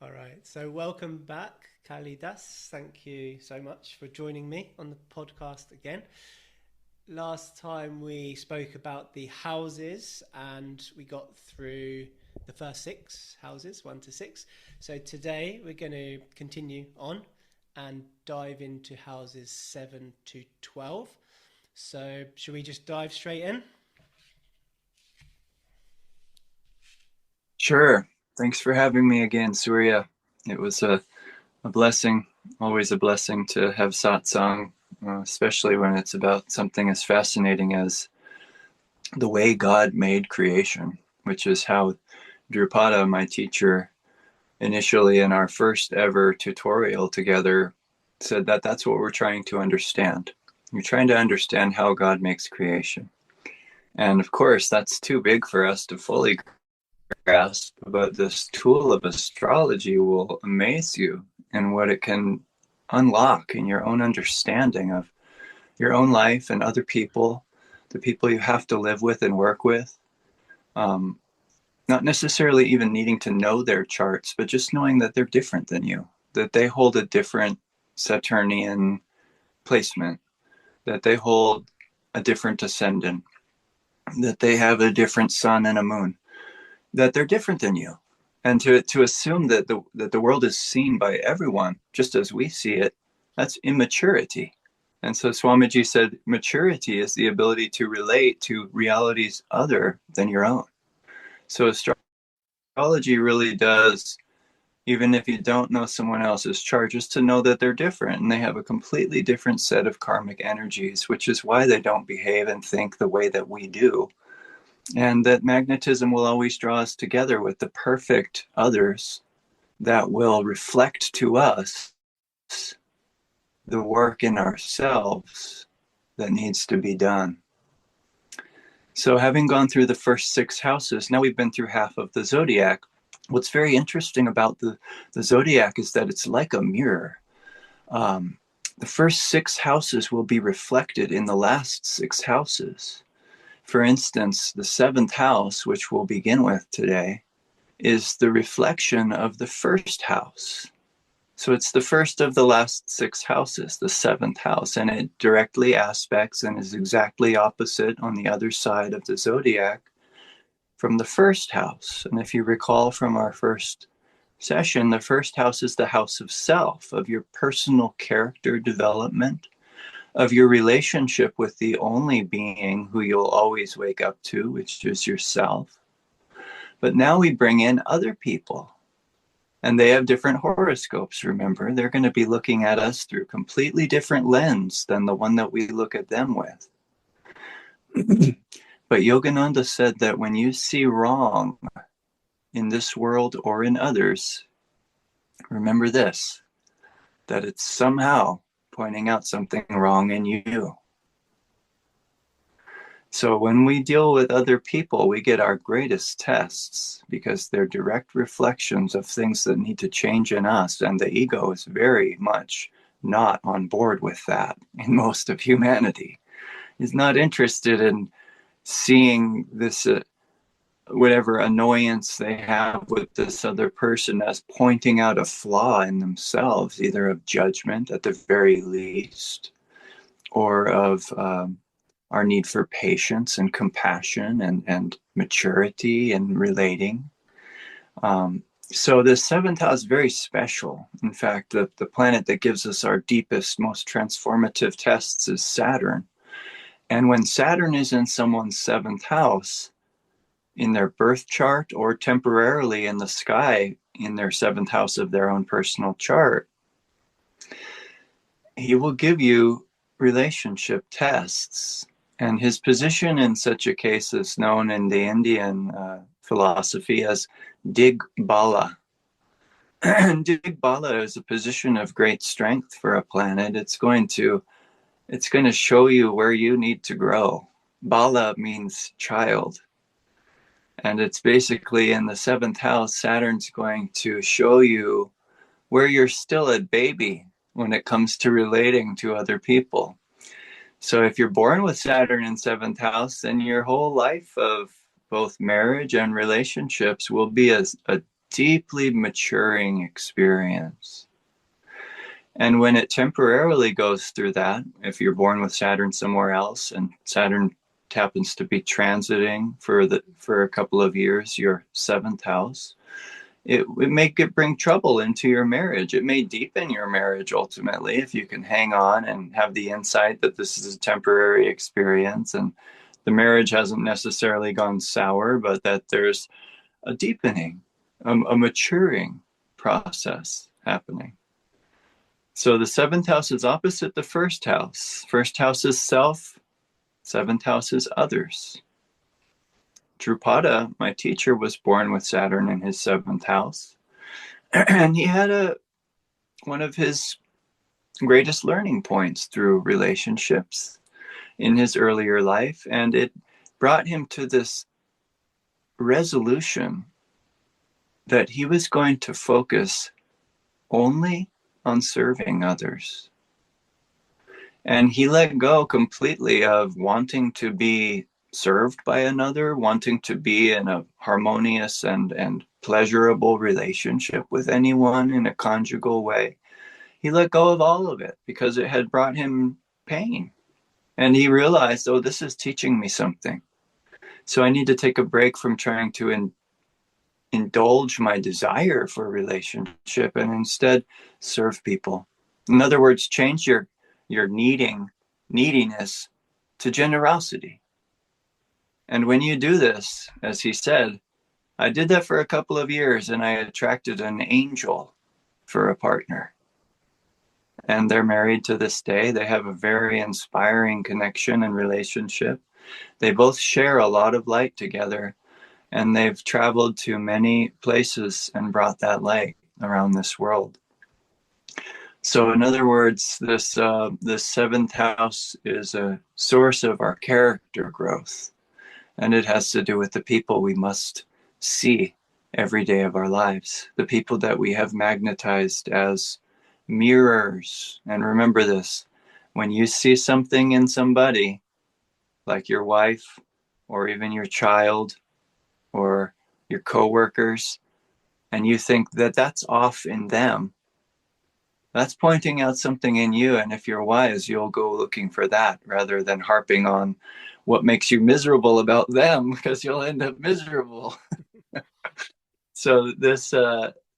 All right, so welcome back, Kalidas. Thank you so much for joining me on the podcast again. Last time we spoke about the houses and we got through the first six houses, 1 to 6. So today we're going to continue on and dive into houses 7 to 12. So, should we just dive straight in? Sure. Thanks for having me again, Surya. It was a blessing, always a blessing to have satsang, especially when it's about something as fascinating as the way God made creation, which is how Drupada, my teacher, initially in our first ever tutorial together, said that that's what we're trying to understand. You're trying to understand how God makes creation. And of course, that's too big for us to fully grasp, but this tool of astrology will amaze you in what it can unlock in your own understanding of your own life and other people, the people you have to live with and work with. Um, Not necessarily even needing to know their charts, but just knowing that they're different than you, that they hold a different Saturnian placement, that they hold a different ascendant, that they have a different sun and a moon, that they're different than you. And to assume that the world is seen by everyone just as we see it, that's immaturity. And so Swamiji said maturity is the ability to relate to realities other than your own. So astrology really does, even if you don't know someone else's chart, just to know that they're different and they have a completely different set of karmic energies, which is why they don't behave and think the way that we do, and that magnetism will always draw us together with the perfect others that will reflect to us the work in ourselves that needs to be done. So, having gone through the first six houses, now we've been through half of the zodiac. What's very interesting about the zodiac is that it's like a mirror. Um, the first six houses will be reflected in the last six houses. For instance, the seventh house, which we'll begin with today, is the reflection of the first house. So it's the first of the last six houses, the seventh house, and it directly aspects and is exactly opposite on the other side of the zodiac from the first house. And if you recall from our first session, the first house is the house of self, of your personal character development, of your relationship with the only being who you'll always wake up to, which is yourself. But now we bring in other people, and they have different horoscopes. Remember, they're going to be looking at us through a completely different lens than the one that we look at them with. But Yogananda said that when you see wrong in this world or in others, remember this, that it's somehow pointing out something wrong in you. So when we deal with other people, we get our greatest tests because they're direct reflections of things that need to change in us. And the ego is very much not on board with that in most of humanity. Is not interested in seeing this, whatever annoyance they have with this other person as pointing out a flaw in themselves, either of judgment at the very least, or of our need for patience and compassion and maturity and relating. So the seventh house is very special. In fact, the planet that gives us our deepest, most transformative tests is Saturn. And when Saturn is in someone's seventh house, in their birth chart or temporarily in the sky in their seventh house of their own personal chart, he will give you relationship tests. And his position in such a case is known in the Indian philosophy as Digbala. Digbala is a position of great strength for a planet. It's going to show you where you need to grow. Bala means child. And it's basically in the seventh house, Saturn's going to show you where you're still a baby when it comes to relating to other people. So if you're born with Saturn in seventh house, then your whole life of both marriage and relationships will be a deeply maturing experience. And when it temporarily goes through that, if you're born with Saturn somewhere else and Saturn happens to be transiting for a couple of years, your seventh house, it may bring trouble into your marriage. It may deepen your marriage ultimately if you can hang on and have the insight that this is a temporary experience and the marriage hasn't necessarily gone sour, but that there's a deepening, a maturing process happening. So the seventh house is opposite the first house. First house is self, seventh house is others. Drupada, my teacher, was born with Saturn in his seventh house. And he had one of his greatest learning points through relationships in his earlier life. And it brought him to this resolution that he was going to focus only on serving others. And he let go completely of wanting to be served by another, wanting to be in a harmonious and pleasurable relationship with anyone in a conjugal way. He let go of all of it because it had brought him pain. And he realized, oh, this is teaching me something. So I need to take a break from trying to indulge my desire for a relationship and instead serve people. In other words, change your neediness to generosity. And when you do this, as he said, I did that for a couple of years and I attracted an angel for a partner. And they're married to this day. They have a very inspiring connection and relationship. They both share a lot of light together, and they've traveled to many places and brought that light around this world. So in other words, this seventh house is a source of our character growth. And it has to do with the people we must see every day of our lives, the people that we have magnetized as mirrors. And remember this, when you see something in somebody, like your wife or even your child or your coworkers, and you think that that's off in them, that's pointing out something in you. And if you're wise, you'll go looking for that rather than harping on what makes you miserable about them, because you'll end up miserable. So this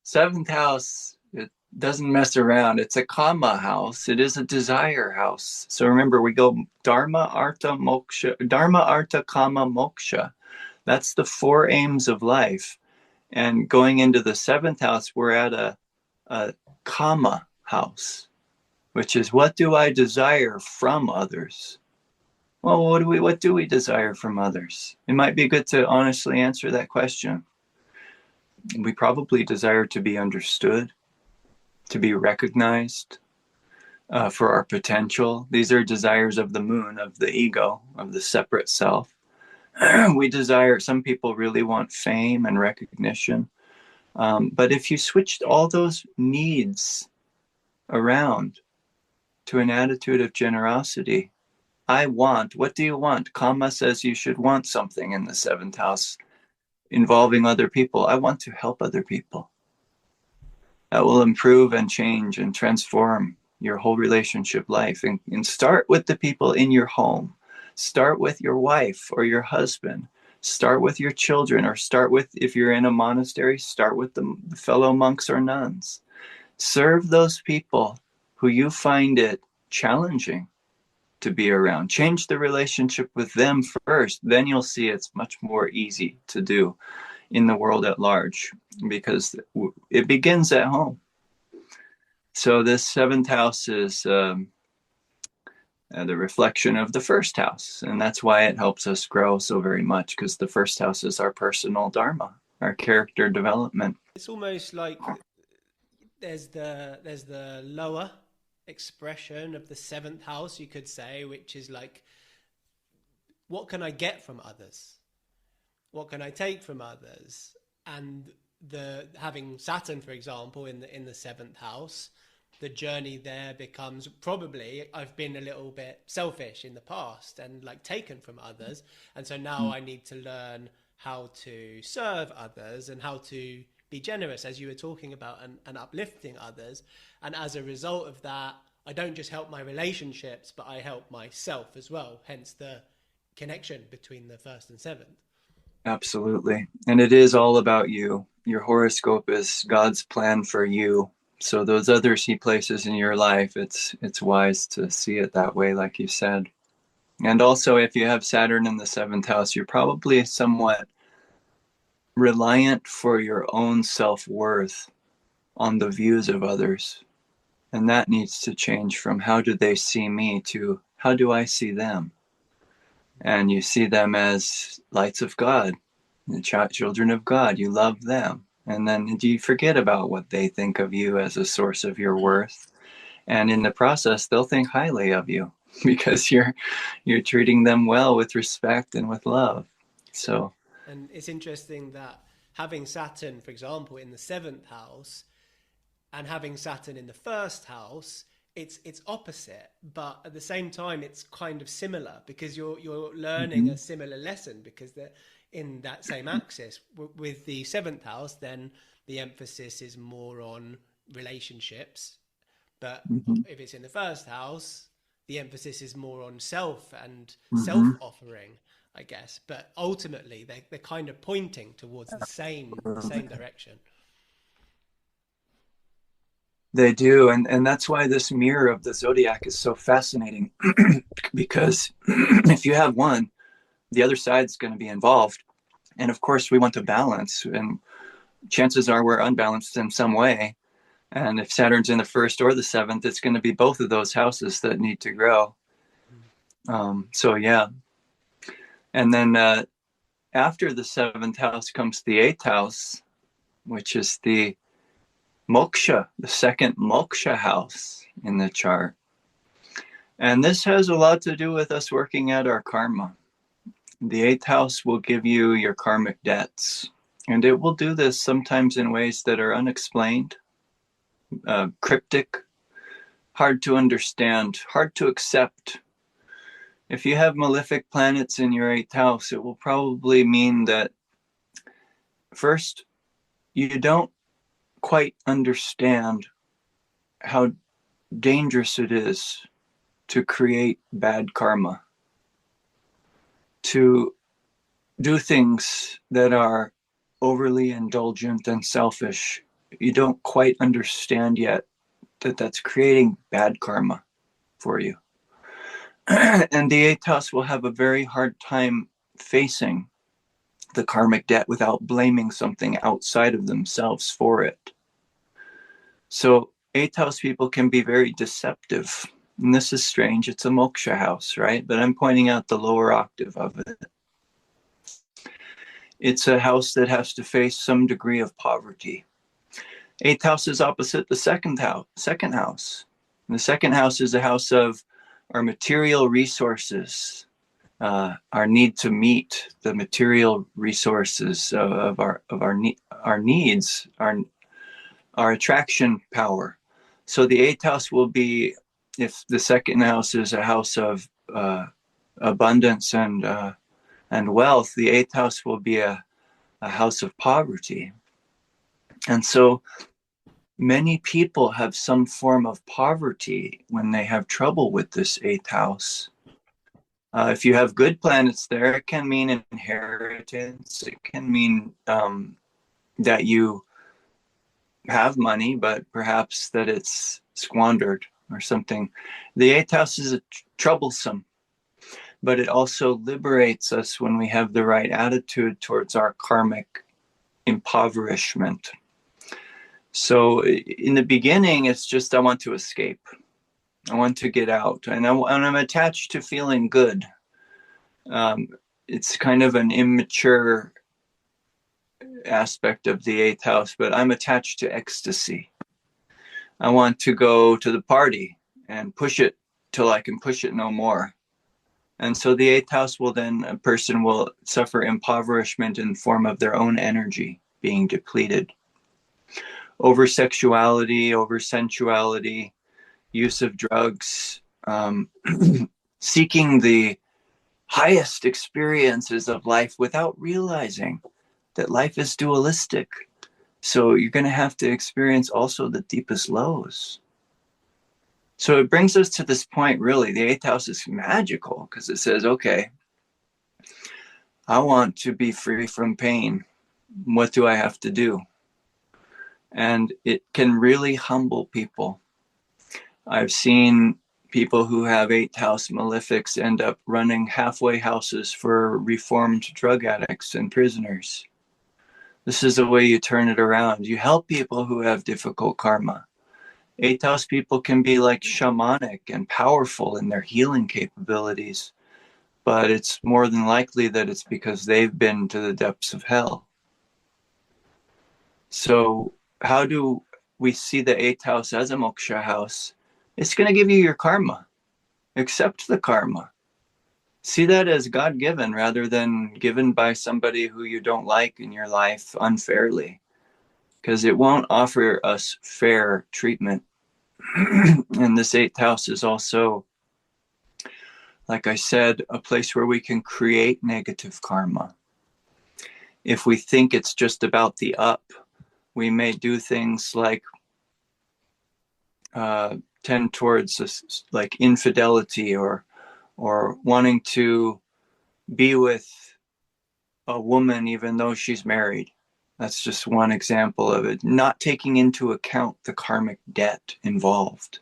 seventh house, it doesn't mess around. It's a kama house. It is a desire house. So remember, we go dharma, artha, moksha, dharma, artha, kama, moksha. That's the four aims of life. And going into the seventh house, we're at a kama house, which is, what do I desire from others? Well, what do we desire from others? It might be good to honestly answer that question. We probably desire to be understood, to be recognized for our potential. These are desires of the moon, of the ego, of the separate self. We desire, some people really want fame and recognition. But if you switched all those needs around to an attitude of generosity, I want, what do you want? Kama says you should want something in the seventh house involving other people. I want to help other people. That will improve and change and transform your whole relationship life. And start with the people in your home. Start with your wife or your husband. Start with your children, or start with, if you're in a monastery, start with the fellow monks or nuns. Serve those people who you find it challenging to be around. Change the relationship with them first. Then you'll see it's much more easy to do in the world at large, because it begins at home. So this seventh house is the reflection of the first house. And that's why it helps us grow so very much, because the first house is our personal dharma, our character development. It's almost like there's the lower expression of the seventh house, you could say, which is like, what can I get from others? What can I take from others? And the having Saturn, for example, in the seventh house, the journey there becomes, probably I've been a little bit selfish in the past and like taken from others, and so now I need to learn how to serve others and how to be generous, as you were talking about, and uplifting others. And as a result of that, I don't just help my relationships, but I help myself as well. Hence the connection between the first and seventh. Absolutely. And it is all about you. Your horoscope is God's plan for you. So those others he places in your life, it's wise to see it that way, like you said. And also, if you have Saturn in the seventh house, you're probably somewhat reliant for your own self-worth on the views of others. And that needs to change from how do they see me to how do I see them? And you see them as lights of God, the children of God. You love them. And then you forget about what they think of you as a source of your worth. And in the process, they'll think highly of you because you're treating them well with respect and with love. So, and it's interesting that having Saturn, for example, in the seventh house and having Saturn in the first house, it's opposite, but at the same time it's kind of similar, because you're learning a similar lesson, because they're in that same axis. With the seventh house, then the emphasis is more on relationships, but if it's in the first house, the emphasis is more on self and self-offering, I guess. But ultimately they're kind of pointing towards the same direction. they do, and that's why this mirror of the zodiac is so fascinating, because if you have one, the other side's going to be involved. And of course, we want to balance, and chances are we're unbalanced in some way. And if Saturn's in the first or the seventh, it's going to be both of those houses that need to grow. So yeah. And then after the seventh house comes the eighth house, which is the moksha, the second moksha house in the chart. And this has a lot to do with us working at our karma. The eighth house will give you your karmic debts, and it will do this sometimes in ways that are unexplained, cryptic, hard to understand, hard to accept. If you have malefic planets in your eighth house, it will probably mean that first, you don't quite understand how dangerous it is to create bad karma, to do things that are overly indulgent and selfish. You don't quite understand yet that that's creating bad karma for you. And the eighth house will have a very hard time facing the karmic debt without blaming something outside of themselves for it. So eighth house people can be very deceptive. And this is strange. It's a moksha house, right? But I'm pointing out the lower octave of it. It's a house that has to face some degree of poverty. Eighth house is opposite the second house. And the second house is a house of our material resources, our need to meet the material resources of our needs, our attraction power. So the eighth house will be, if the second house is a house of abundance and wealth, the eighth house will be a house of poverty. And so many people have some form of poverty when they have trouble with this eighth house. If you have good planets there, it can mean inheritance. It can mean that you have money, but perhaps that it's squandered or something. The eighth house is troublesome, but it also liberates us when we have the right attitude towards our karmic impoverishment. So in the beginning, it's just I want to escape. I want to get out, and I'm attached to feeling good. It's kind of an immature aspect of the eighth house, but I'm attached to ecstasy. I want to go to the party and push it till I can push it no more. And so the eighth house will then, a person will suffer impoverishment in the form of their own energy being depleted. Over sexuality, over sensuality, use of drugs, seeking the highest experiences of life without realizing that life is dualistic, So you're going to have to experience also the deepest lows. So it brings us to this point, really. The eighth house is magical because it says, okay, I want to be free from pain. What do I have to do? And it can really humble people. I've seen people who have eighth house malefics end up running halfway houses for reformed drug addicts and prisoners. This is the way you turn it around. You help people who have difficult karma. Eighth house people can be like shamanic and powerful in their healing capabilities, but it's more than likely that it's because they've been to the depths of hell. So how do we see the eighth house as a moksha house? It's going to give you your karma. Accept the karma. See that as God-given rather than given by somebody who you don't like in your life unfairly, because it won't offer us fair treatment. And this eighth house is also, like I said, a place where we can create negative karma. If we think it's just about the up, we may do things like tend towards this, like infidelity or wanting to be with a woman even though she's married. That's just one example of it. Not taking into account the karmic debt involved.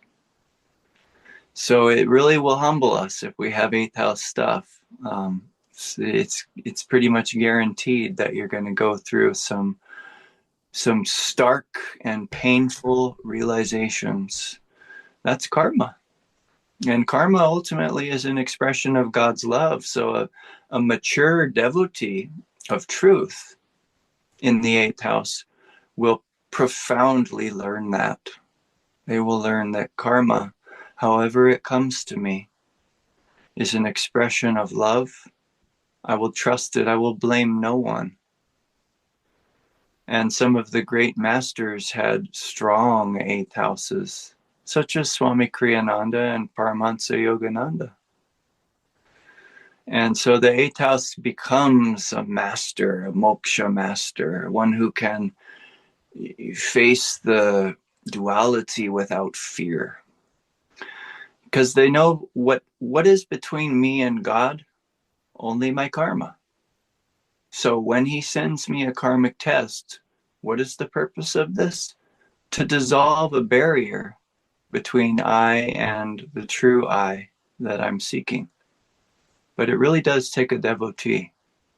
So it really will humble us if we have eighth house stuff. It's pretty much guaranteed that you're going to go through some stark and painful realizations. That's karma. And karma ultimately is an expression of God's love. So a mature devotee of truth in the eighth house will profoundly learn that. They will learn that karma, however it comes to me, is an expression of love. I will trust it. I will blame no one. And some of the great masters had strong eighth houses, such as Swami Kriyananda and Paramahansa Yogananda. And so the eighth house becomes a master, a moksha master, one who can face the duality without fear. Because they know what is between me and God? Only my karma. So when he sends me a karmic test, what is the purpose of this? To dissolve a barrier between I and the true I that I'm seeking. But it really does take a devotee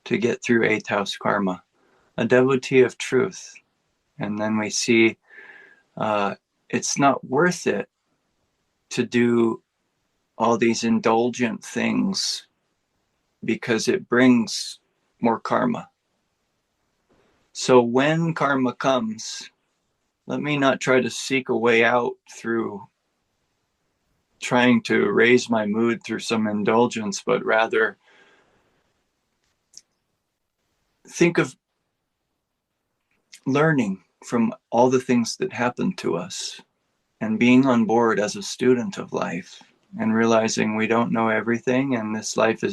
to get through eighth house karma, a devotee of truth. And then we see it's not worth it to do all these indulgent things because it brings more karma. So when karma comes, let me not try to seek a way out through trying to raise my mood through some indulgence, but rather think of learning from all the things that happen to us and being on board as a student of life and realizing we don't know everything and this life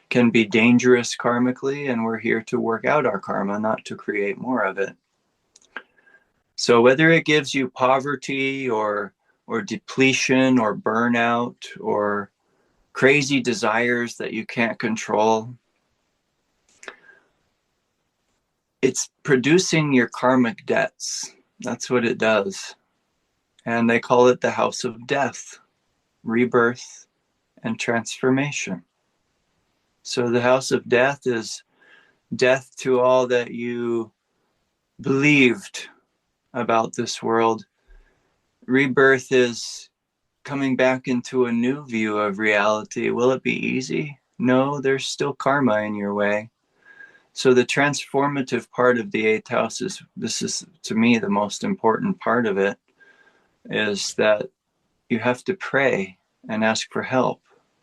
can be dangerous karmically, and we're here to work out our karma, not to create more of it. So whether it gives you poverty or depletion or burnout or crazy desires that you can't control, it's producing your karmic debts. That's what it does. And they call it the house of death, rebirth, and transformation. So the house of death is death to all that you believed about this world. Rebirth is coming back into a new view of reality. Will it be easy? No, there's still karma in your way. So the transformative part of the eighth house this is to me the most important part of it, is that you have to pray and ask for help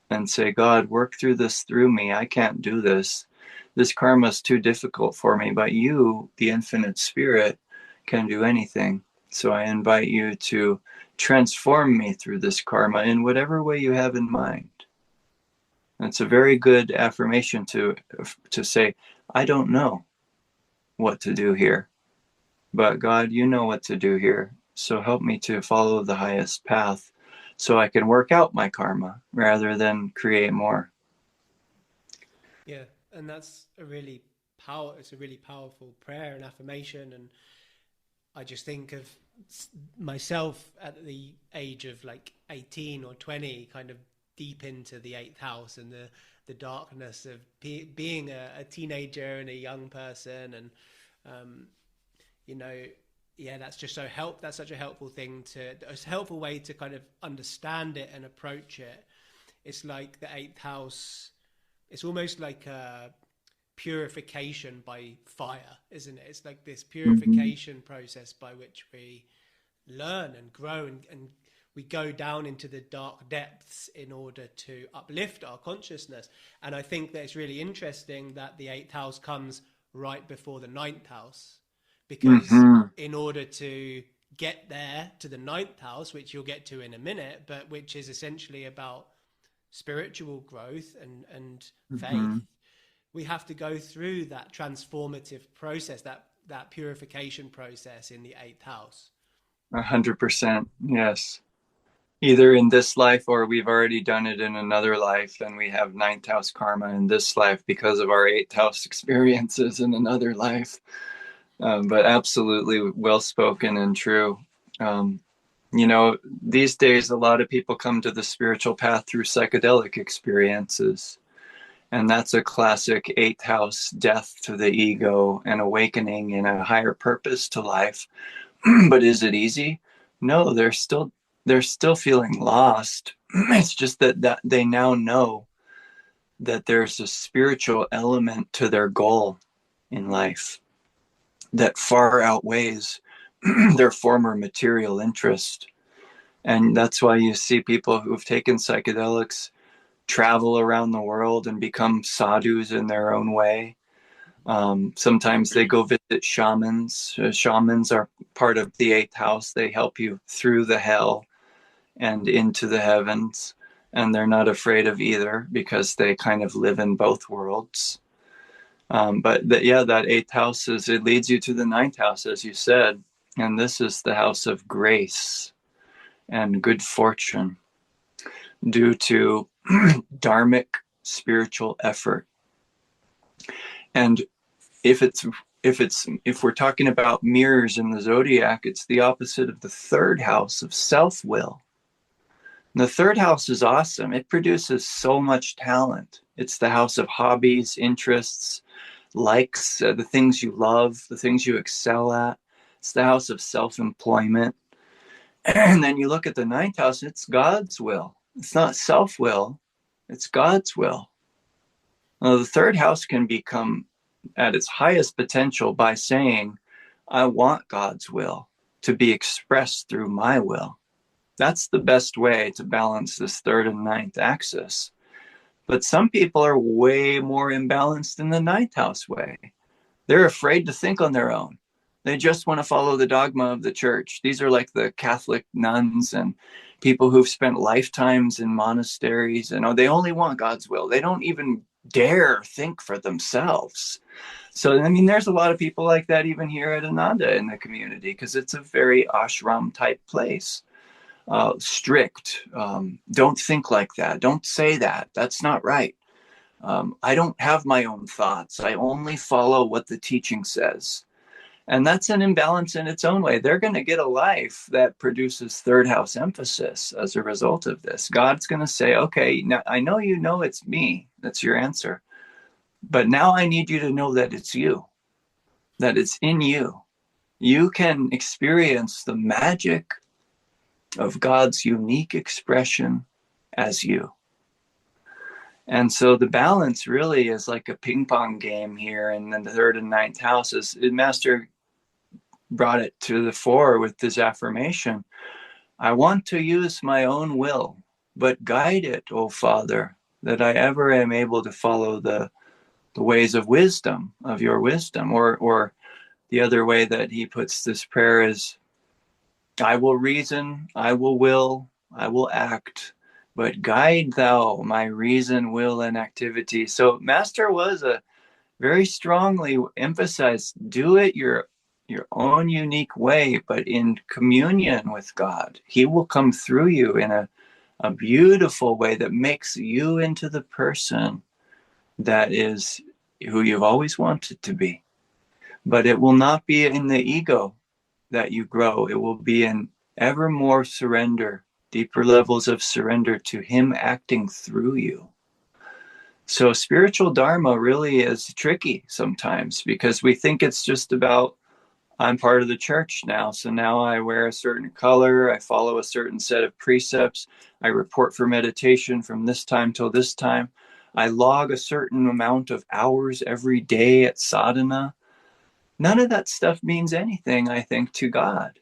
and say, God, work through this through me. I can't do this. This karma is too difficult for me, but you, the infinite spirit, can do anything. So I invite you to transform me through this karma in whatever way you have in mind. It's a very good affirmation to say, I don't know what to do here. but God, you know what to do here. So help me to follow the highest path so I can work out my karma rather than create more. Yeah, and that's a really it's a really powerful prayer and affirmation. And I just think of myself at the age of like 18 or 20, kind of deep into the eighth house and the darkness of being a teenager and a young person. And um, you know, yeah, that's just that's such a helpful thing it's a helpful way to kind of understand it and approach it. It's like the eighth house, it's almost like a purification by fire, isn't it? It's like this Mm-hmm. purification process by which we learn and grow, and we go down into the dark depths in order to uplift our consciousness. And I think that it's really interesting that the eighth house comes right before the ninth house, because Mm-hmm. in order to get there to the ninth house, which you'll get to in a minute, but which is essentially about spiritual growth and Mm-hmm. faith, we have to go through that transformative process, that purification process in the eighth house. 100%. Yes. Either in this life or we've already done it in another life and we have ninth house karma in this life because of our eighth house experiences in another life. But absolutely well spoken and true. Um, these days, a lot of people come to the spiritual path through psychedelic experiences. And that's a classic eighth house death to the ego and awakening in a higher purpose to life. But is it easy? No, they're still feeling lost. It's just that they now know that there's a spiritual element to their goal in life that far outweighs their former material interest. And that's why you see people who've taken psychedelics travel around the world and become sadhus in their own way. Sometimes they go visit shamans. Shamans are part of the eighth house. They help you through the hell and into the heavens. And they're not afraid of either because they kind of live in both worlds. But that eighth house it leads you to the ninth house, as you said. And this is the house of grace and good fortune due to dharmic spiritual effort. And if it's if we're talking about mirrors in the zodiac, it's the opposite of the third house of self-will. And the third house is awesome. It produces so much talent. It's the house of hobbies, interests, likes, the things you love, the things you excel at. It's the house of self-employment. And then you look at the ninth house, it's God's will. It's not self-will, it's God's will. Now, the third house can become at its highest potential by saying, I want God's will to be expressed through my will. That's the best way to balance this third and ninth axis. But some people are way more imbalanced in the ninth house way. They're afraid to think on their own. They just want to follow the dogma of the church. These are like the Catholic nuns and people who've spent lifetimes in monasteries, and they only want God's will. They don't even dare think for themselves. So, I mean, there's a lot of people like that even here at Ananda in the community because it's a very ashram type place. Strict. Don't think like that. Don't say that. That's not right. I don't have my own thoughts. I only follow what the teaching says. And that's an imbalance in its own way. They're going to get a life that produces third house emphasis as a result of this. God's going to say, okay, now I know you know it's me. That's your answer. But now I need you to know that it's you, that it's in you. You can experience the magic of God's unique expression as you. And so the balance really is like a ping pong game here. And then the third and ninth houses, Master brought it to the fore with this affirmation. I want to use my own will, but guide it, O Father, that I ever am able to follow the ways of wisdom, of your wisdom. Or the other way that he puts this prayer is, I will reason, I will, I will act, but guide thou my reason, will, and activity. So Master was a very strongly emphasized, do it your your own unique way, but in communion with God. He will come through you in a beautiful way that makes you into the person that is who you've always wanted to be. But it will not be in the ego that you grow. It will be in ever more surrender, deeper levels of surrender to Him acting through you. So spiritual dharma really is tricky sometimes because we think it's just about, I'm part of the church now, so now I wear a certain color, I follow a certain set of precepts, I report for meditation from this time till this time, I log a certain amount of hours every day at sadhana. None of that stuff means anything, I think, to God.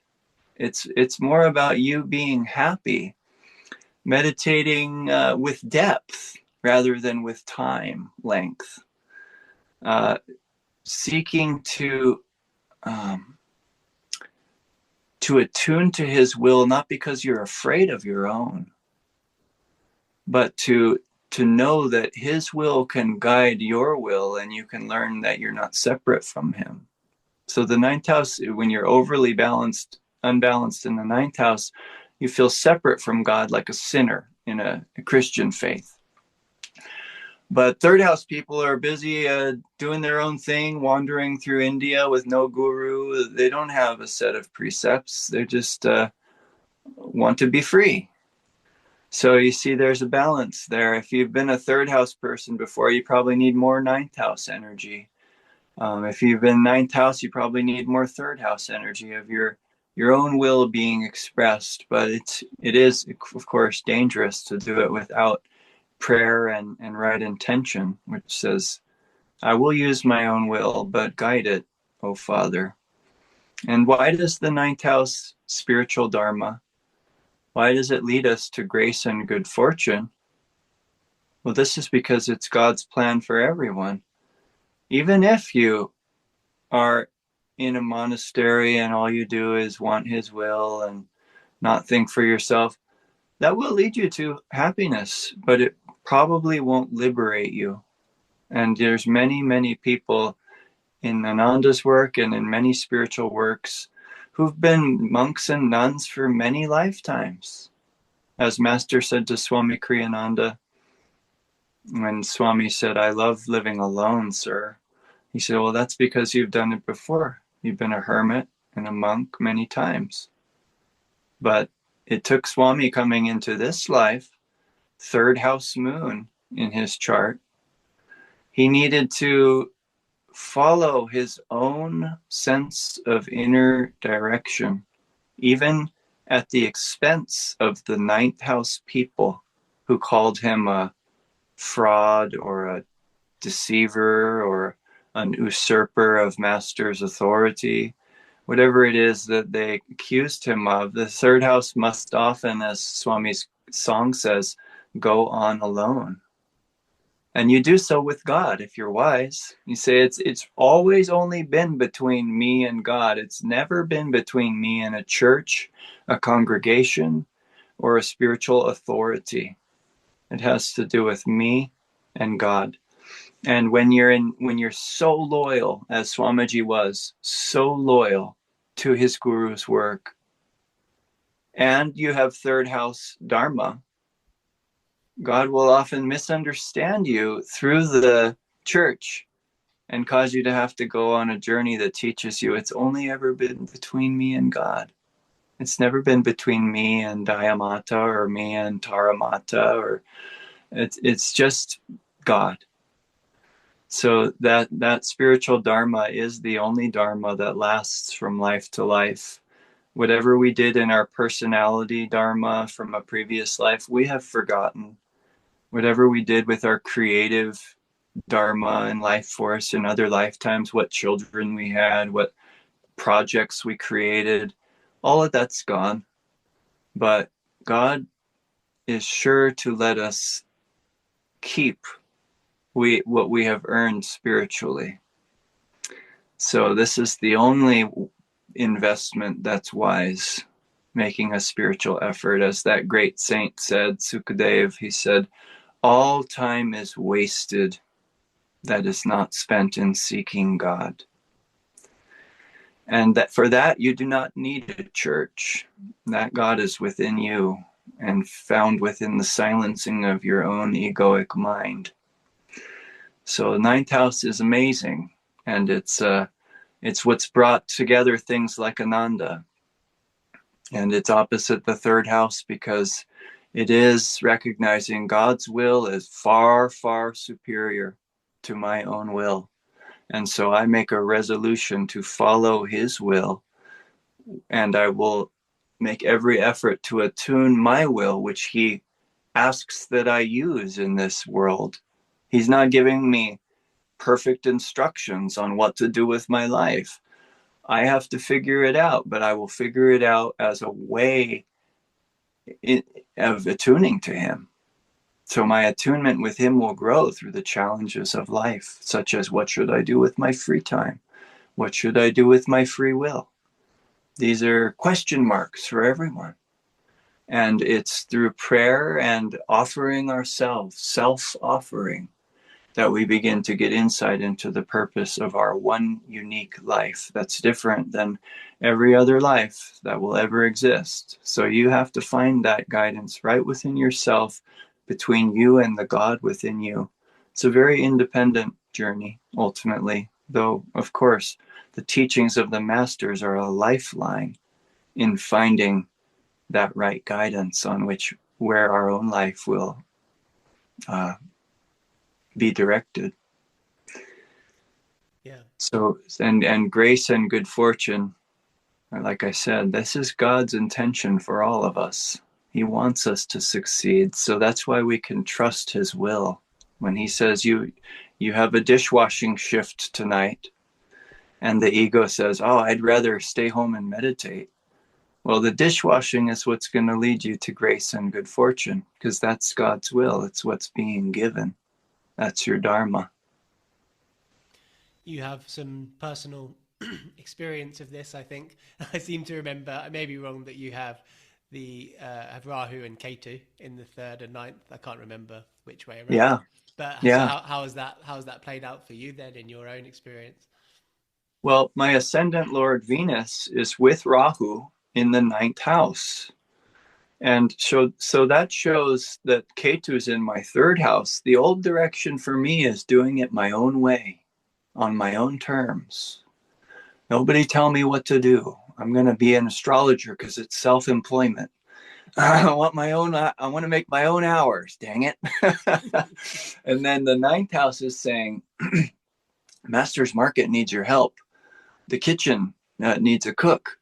It's more about you being happy, meditating with depth rather than with time length, seeking to attune to His will, not because you're afraid of your own, but to know that His will can guide your will, and you can learn that you're not separate from Him. So the ninth house, when you're overly unbalanced in the ninth house, you feel separate from God like a sinner in a Christian faith. But third house people are busy doing their own thing, wandering through India with no guru. They don't have a set of precepts. They just want to be free. So you see there's a balance there. If you've been a third house person before, you probably need more ninth house energy. If you've been ninth house, you probably need more third house energy of your own will being expressed. But it is, of course, dangerous to do it without prayer and right intention, which says, I will use my own will, but guide it, O Father. And why does the ninth house spiritual dharma, why does it lead us to grace and good fortune? Well, this is because it's God's plan for everyone. Even if you are in a monastery and all you do is want His will and not think for yourself, that will lead you to happiness, but it probably won't liberate you. And there's many, many people in Ananda's work and in many spiritual works who've been monks and nuns for many lifetimes. As Master said to Swami Kriyananda, when Swami said, I love living alone, sir. He said, well, that's because you've done it before. You've been a hermit and a monk many times. But it took Swami coming into this life, third house moon in his chart. He needed to follow his own sense of inner direction, even at the expense of the ninth house people who called him a fraud or a deceiver or an usurper of Master's authority, whatever it is that they accused him of. The third house must often, as Swami's song says, go on alone. And you do so with God if you're wise. You say it's always only been between me and God. It's never been between me and a church, a congregation, or a spiritual authority. It has to do with me and God. And when you're so loyal, as Swamiji was, so loyal to his guru's work, and you have third house dharma, God will often misunderstand you through the church and cause you to have to go on a journey that teaches you it's only ever been between me and God. It's never been between me and Dayamata or me and Taramata, or it's just God. So that spiritual dharma is the only dharma that lasts from life to life. Whatever we did in our personality dharma from a previous life, we have forgotten. Whatever we did with our creative dharma and life force in other lifetimes, what children we had, what projects we created, all of that's gone. But God is sure to let us keep what we have earned spiritually. So this is the only investment that's wise, making a spiritual effort. As that great saint said, Sukadev, he said, all time is wasted that is not spent in seeking God. And that for that, you do not need a church. That God is within you and found within the silencing of your own egoic mind. So the ninth house is amazing. And it's what's brought together things like Ananda. And it's opposite the third house because it is recognizing God's will is far, far superior to my own will. And so I make a resolution to follow his will, and I will make every effort to attune my will, which he asks that I use in this world. He's not giving me perfect instructions on what to do with my life. I have to figure it out, but I will figure it out as a way of attuning to him. So my attunement with him will grow through the challenges of life, such as what should I do with my free time? What should I do with my free will? These are question marks for everyone. And it's through prayer and offering ourselves, self-offering, that we begin to get insight into the purpose of our one unique life that's different than every other life that will ever exist. So you have to find that guidance right within yourself, between you and the God within you. It's a very independent journey, ultimately, though, of course, the teachings of the masters are a lifeline in finding that right guidance on where our own life will be directed. Yeah. So, and grace and good fortune, like I said, this is God's intention for all of us. He wants us to succeed. So that's why we can trust his will. When he says you have a dishwashing shift tonight, and the ego says, oh, I'd rather stay home and meditate. Well, the dishwashing is what's going to lead you to grace and good fortune, because that's God's will. It's what's being given. That's your dharma. You have some personal experience of this, I think. I seem to remember, I may be wrong, that you have have Rahu and Ketu in the third and ninth. I can't remember which way around. Yeah. But yeah. So how has that played out for you then in your own experience? Well, my ascendant Lord Venus is with Rahu in the ninth house. And so that shows that Ketu's in my third house. The old direction for me is doing it my own way, on my own terms. Nobody tell me what to do. I'm going to be an astrologer because it's self-employment. I want to make my own hours, dang it. And then the ninth house is saying, Master's Market needs your help. The kitchen needs a cook.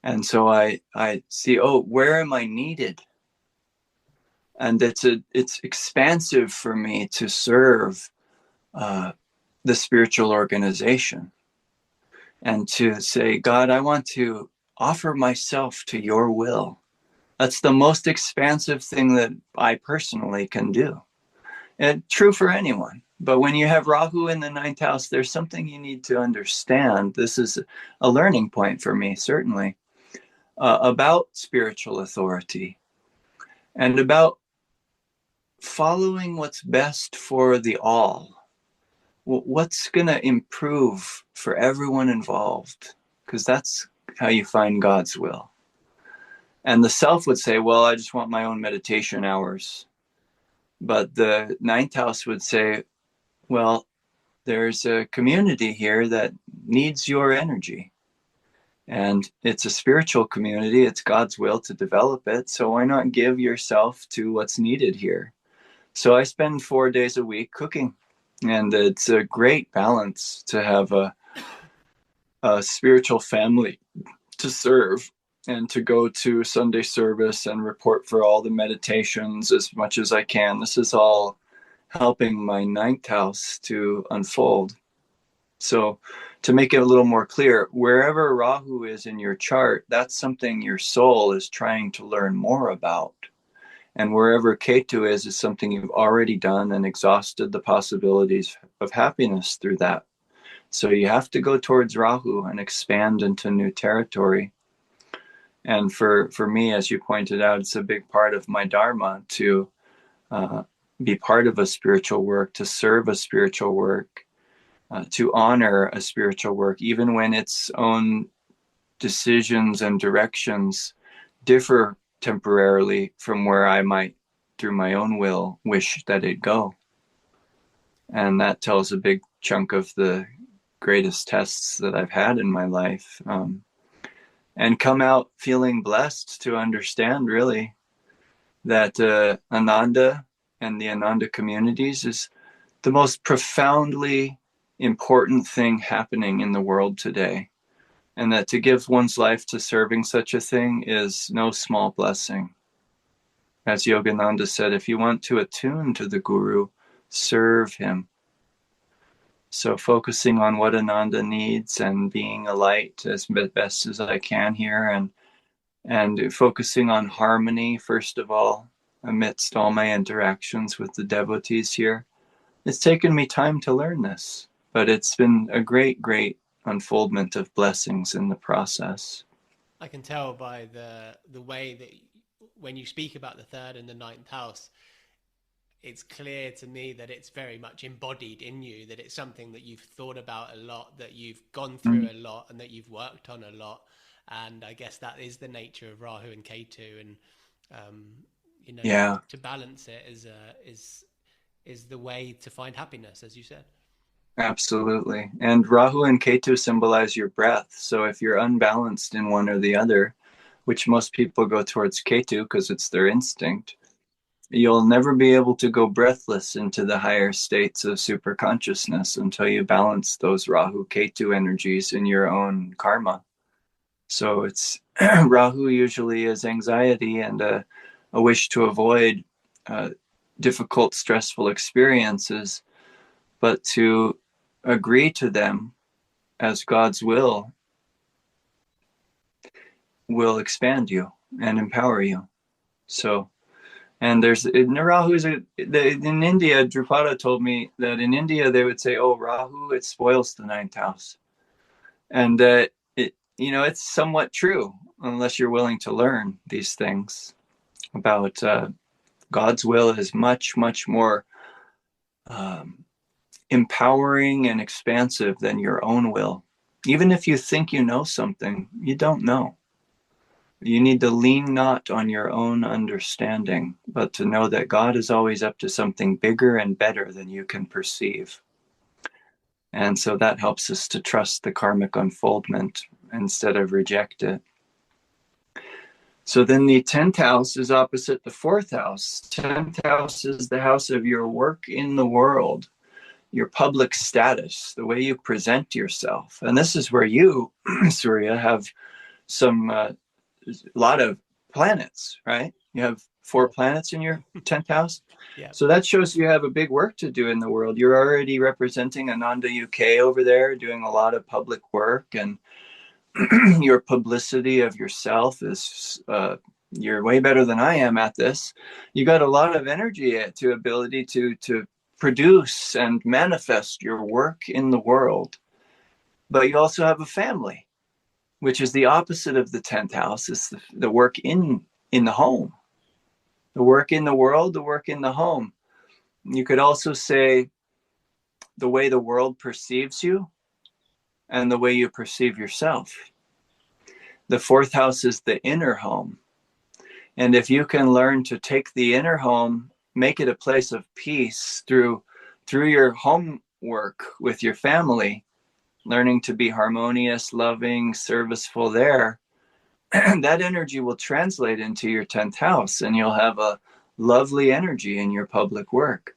And so I see, where am I needed? And it's expansive for me to serve the spiritual organization and to say, God, I want to offer myself to your will. That's the most expansive thing that I personally can do. And true for anyone. But when you have Rahu in the ninth house, there's something you need to understand. This is a learning point for me, certainly, about spiritual authority and about following what's best for the all. What's going to improve for everyone involved? Because that's how you find God's will. And the self would say, well, I just want my own meditation hours. But the ninth house would say, well, there's a community here that needs your energy. And it's a spiritual community. It's God's will to develop it. So why not give yourself to what's needed here? So I spend 4 days a week cooking. And it's a great balance to have a spiritual family to serve and to go to Sunday service and report for all the meditations as much as I can. This is all helping my ninth house to unfold. So to make it a little more clear, wherever Rahu is in your chart, that's something your soul is trying to learn more about. And wherever Ketu is something you've already done and exhausted the possibilities of happiness through that. So you have to go towards Rahu and expand into new territory. And for me, as you pointed out, it's a big part of my dharma to be part of a spiritual work, to serve a spiritual work, to honor a spiritual work, even when its own decisions and directions differ temporarily from where I might, through my own will, wish that it go. And that tells a big chunk of the greatest tests that I've had in my life. And come out feeling blessed to understand, really, that Ananda and the Ananda communities is the most profoundly important thing happening in the world today. And that to give one's life to serving such a thing is no small blessing. As Yogananda said, if you want to attune to the Guru, serve him. So focusing on what Ananda needs and being a light as best as I can here, and focusing on harmony, first of all, amidst all my interactions with the devotees here. It's taken me time to learn this, but it's been a great, great unfoldment of blessings in the process. I can tell by the way that when you speak about the third and the ninth house, it's clear to me that it's very much embodied in you, that it's something that you've thought about a lot, that you've gone through a lot, and that you've worked on a lot. And I guess that is the nature of Rahu and Ketu, and to balance it is the way to find happiness, as you said. Absolutely. And Rahu and Ketu symbolize your breath. So if you're unbalanced in one or the other, which most people go towards Ketu because it's their instinct, you'll never be able to go breathless into the higher states of super consciousness until you balance those Rahu Ketu energies in your own karma. So it's Rahu usually is anxiety and a wish to avoid difficult, stressful experiences, but to agree to them as God's will expand you and empower you. So, and Rahu is in India, Drupada told me that in India they would say, oh, Rahu, it spoils the ninth house. And it's somewhat true, unless you're willing to learn these things about God's will is much, much more empowering and expansive than your own will. Even if you think you know something, you don't know. You need to lean not on your own understanding, but to know that God is always up to something bigger and better than you can perceive. And so that helps us to trust the karmic unfoldment instead of reject it. So then the 10th house is opposite the 4th house. 10th house is the house of your work in the world, your public status, the way you present yourself. And this is where you, Surya, have a lot of planets, right? You have 4 planets in your 10th house. Yeah. So that shows you have a big work to do in the world. You're already representing Ananda UK over there, doing a lot of public work, and your publicity of yourself is you're way better than I am at this. You got a lot of energy to ability to produce and manifest your work in the world. But you also have a family, which is the opposite of the 10th house. It's the work in the home, the work in the world, the work in the home. You could also say the way the world perceives you and the way you perceive yourself. The 4th house is the inner home. And if you can learn to take the inner home, make it a place of peace through your homework with your family, learning to be harmonious, loving, serviceful there, that energy will translate into your 10th house, and you'll have a lovely energy in your public work.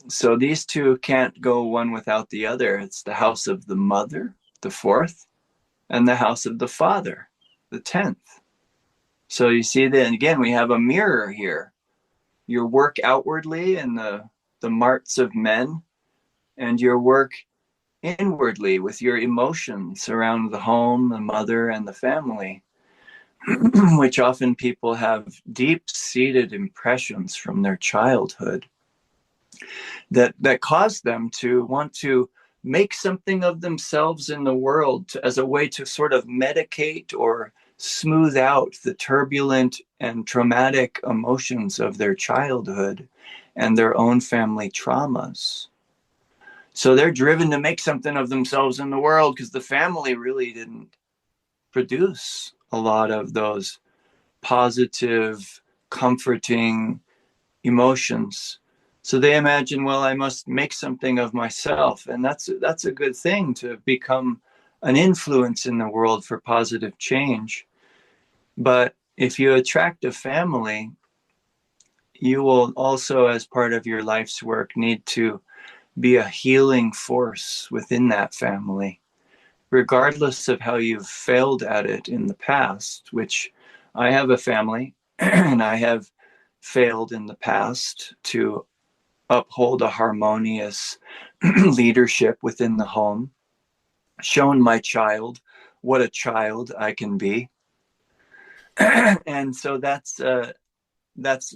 So these two can't go one without the other. It's the house of the mother, the 4th, and the house of the father, the 10th. So you see that, again, we have a mirror here. Your work outwardly in the marts of men, and your work inwardly with your emotions around the home, the mother, and the family, which often people have deep-seated impressions from their childhood that cause them to want to make something of themselves in the world as a way to sort of medicate or smooth out the turbulent and traumatic emotions of their childhood and their own family traumas. So they're driven to make something of themselves in the world because the family really didn't produce a lot of those positive, comforting emotions. So they imagine, well, I must make something of myself. And that's a good thing, to become an influence in the world for positive change. But if you attract a family, you will also, as part of your life's work, need to be a healing force within that family, regardless of how you've failed at it in the past, which I have a family and I have failed in the past to uphold a harmonious leadership within the home, shown my child what a child I can be. And so that's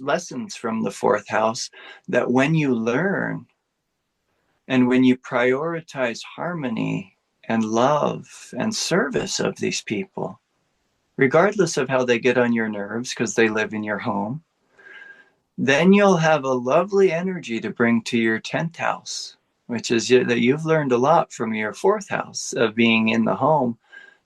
lessons from the fourth house, that when you learn and when you prioritize harmony and love and service of these people, regardless of how they get on your nerves because they live in your home, then you'll have a lovely energy to bring to your 10th house, which is that you've learned a lot from your fourth house of being in the home.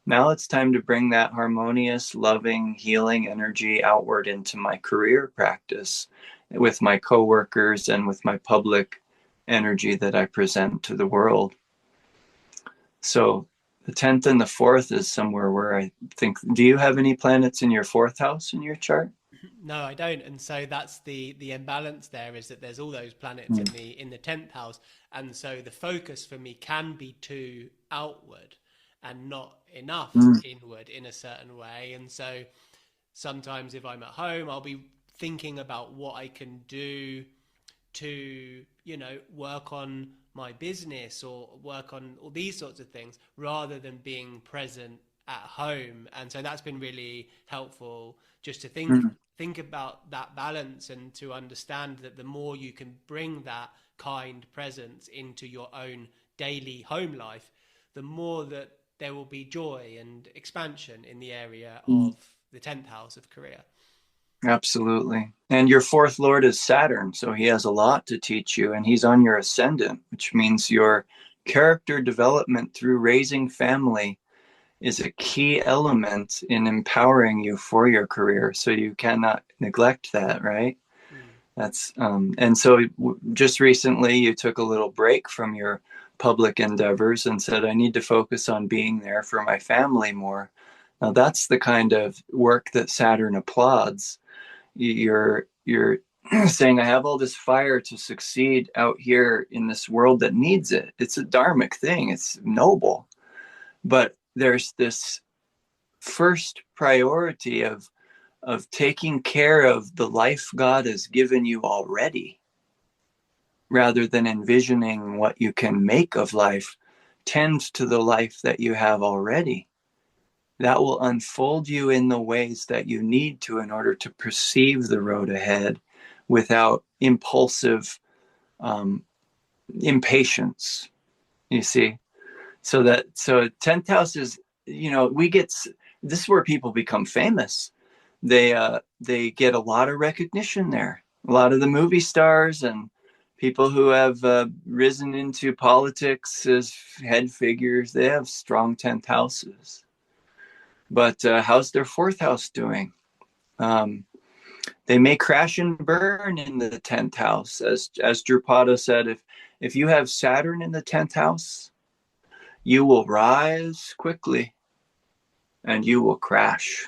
Now it's time to bring that harmonious, loving, healing energy outward into my career practice with my coworkers and with my public energy that I present to the world. So the 10th and the 4th is somewhere where I think, do you have any planets in your 4th house in your chart? No, I don't, and so that's the imbalance there, is that there's all those planets Mm. in the 10th house, and so the focus for me can be too outward and not enough Mm. inward in a certain way. And so sometimes if I'm at home, I'll be thinking about what I can do to, work on my business or work on all these sorts of things, rather than being present at home. And so that's been really helpful, just to Mm. think about that balance, and to understand that the more you can bring that kind presence into your own daily home life, the more that there will be joy and expansion in the area Mm. of the 10th house of career. Absolutely. And your fourth lord is Saturn, so he has a lot to teach you, and he's on your ascendant, which means your character development through raising family is a key element in empowering you for your career. So you cannot neglect that, right? Mm. That's and so just recently you took a little break from your public endeavors and said, I need to focus on being there for my family more. Now that's the kind of work that Saturn applauds. You're saying, I have all this fire to succeed out here in this world that needs it. It's a dharmic thing. It's noble. But there's this first priority of taking care of the life God has given you already, rather than envisioning what you can make of life. Tend to the life that you have already. That will unfold you in the ways that you need to in order to perceive the road ahead without impulsive impatience. You see, so 10th house is, we get, this is where people become famous. They get a lot of recognition there. A lot of the movie stars and people who have risen into politics as head figures, they have strong 10th houses. But how's their fourth house doing? Um, they may crash and burn in the 10th house. As Drupada said, if you have Saturn in the 10th house, you will rise quickly and you will crash.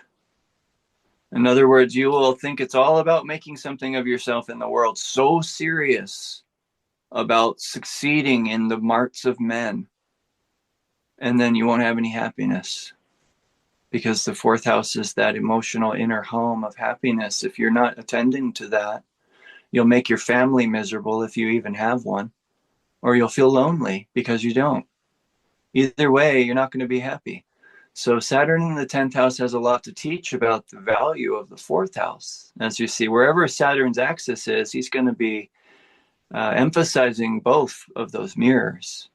In other words, you will think it's all about making something of yourself in the world, so serious about succeeding in the marts of men, and then you won't have any happiness, because the fourth house is that emotional inner home of happiness. If you're not attending to that, you'll make your family miserable if you even have one, or you'll feel lonely because you don't. Either way, you're not going to be happy. So Saturn in the 10th house has a lot to teach about the value of the fourth house. As you see, wherever Saturn's axis is, he's going to be emphasizing both of those mirrors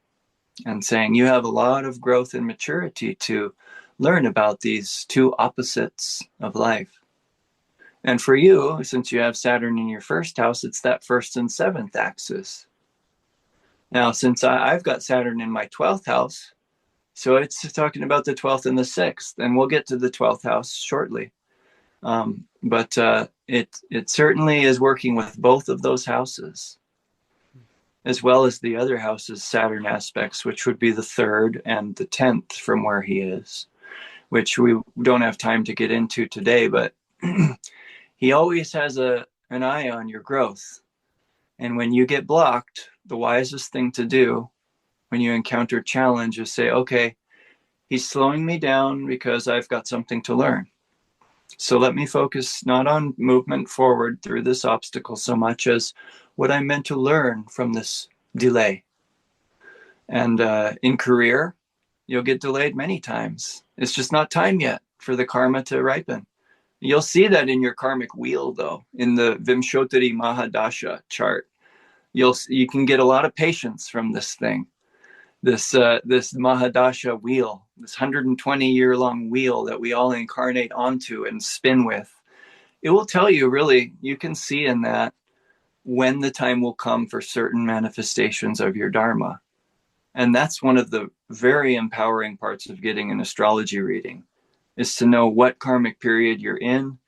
and saying you have a lot of growth and maturity to learn about these two opposites of life. And for you, since you have Saturn in your first house, it's that first and seventh axis. Now, since I've got Saturn in my 12th house, so it's talking about the 12th and the 6th, and we'll get to the 12th house shortly. But it certainly is working with both of those houses, as well as the other houses' Saturn aspects, which would be the 3rd and the 10th from where he is, which we don't have time to get into today. But he always has an eye on your growth. And when you get blocked, the wisest thing to do when you encounter challenge is say, okay, he's slowing me down because I've got something to learn. So let me focus not on movement forward through this obstacle so much as what I'm meant to learn from this delay. And in career, you'll get delayed many times. It's just not time yet for the karma to ripen. You'll see that in your karmic wheel, though, in the Vimshottari Mahadasha chart. You can get a lot of patience from this thing, this Mahadasha wheel, this 120-year-long wheel that we all incarnate onto and spin with. It will tell you, really, you can see in that when the time will come for certain manifestations of your Dharma. And that's one of the very empowering parts of getting an astrology reading, is to know what karmic period you're in,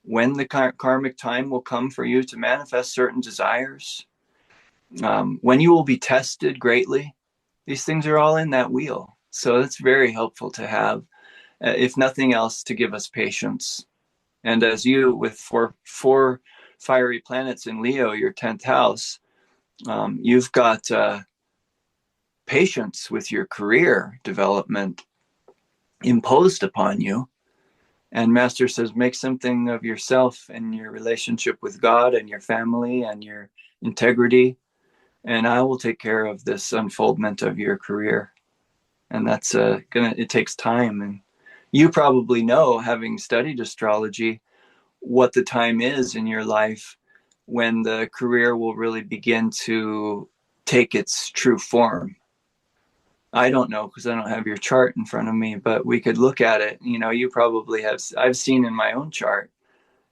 when the karmic time will come for you to manifest certain desires, when you will be tested greatly. These things are all in that wheel. So it's very helpful to have, if nothing else, to give us patience. And as you, with four fiery planets in Leo, your 10th house, you've got patience with your career development imposed upon you. And Master says, make something of yourself and your relationship with God and your family and your integrity, and I will take care of this unfoldment of your career. And that's it takes time. And you probably know, having studied astrology, what the time is in your life when the career will really begin to take its true form. I don't know because I don't have your chart in front of me, but we could look at it. You probably have. I've seen in my own chart.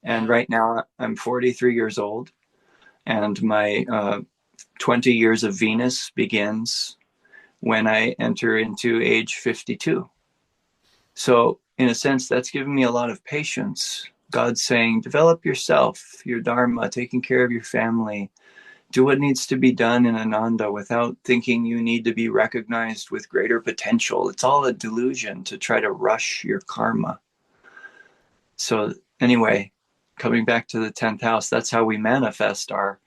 And right now I'm 43 years old, and my 20 years of Venus begins when I enter into age 52. So in a sense, that's given me a lot of patience. God's saying, develop yourself, your Dharma, taking care of your family, do what needs to be done in Ananda without thinking you need to be recognized with greater potential. It's all a delusion to try to rush your karma. So anyway, coming back to the 10th house, that's how we manifest our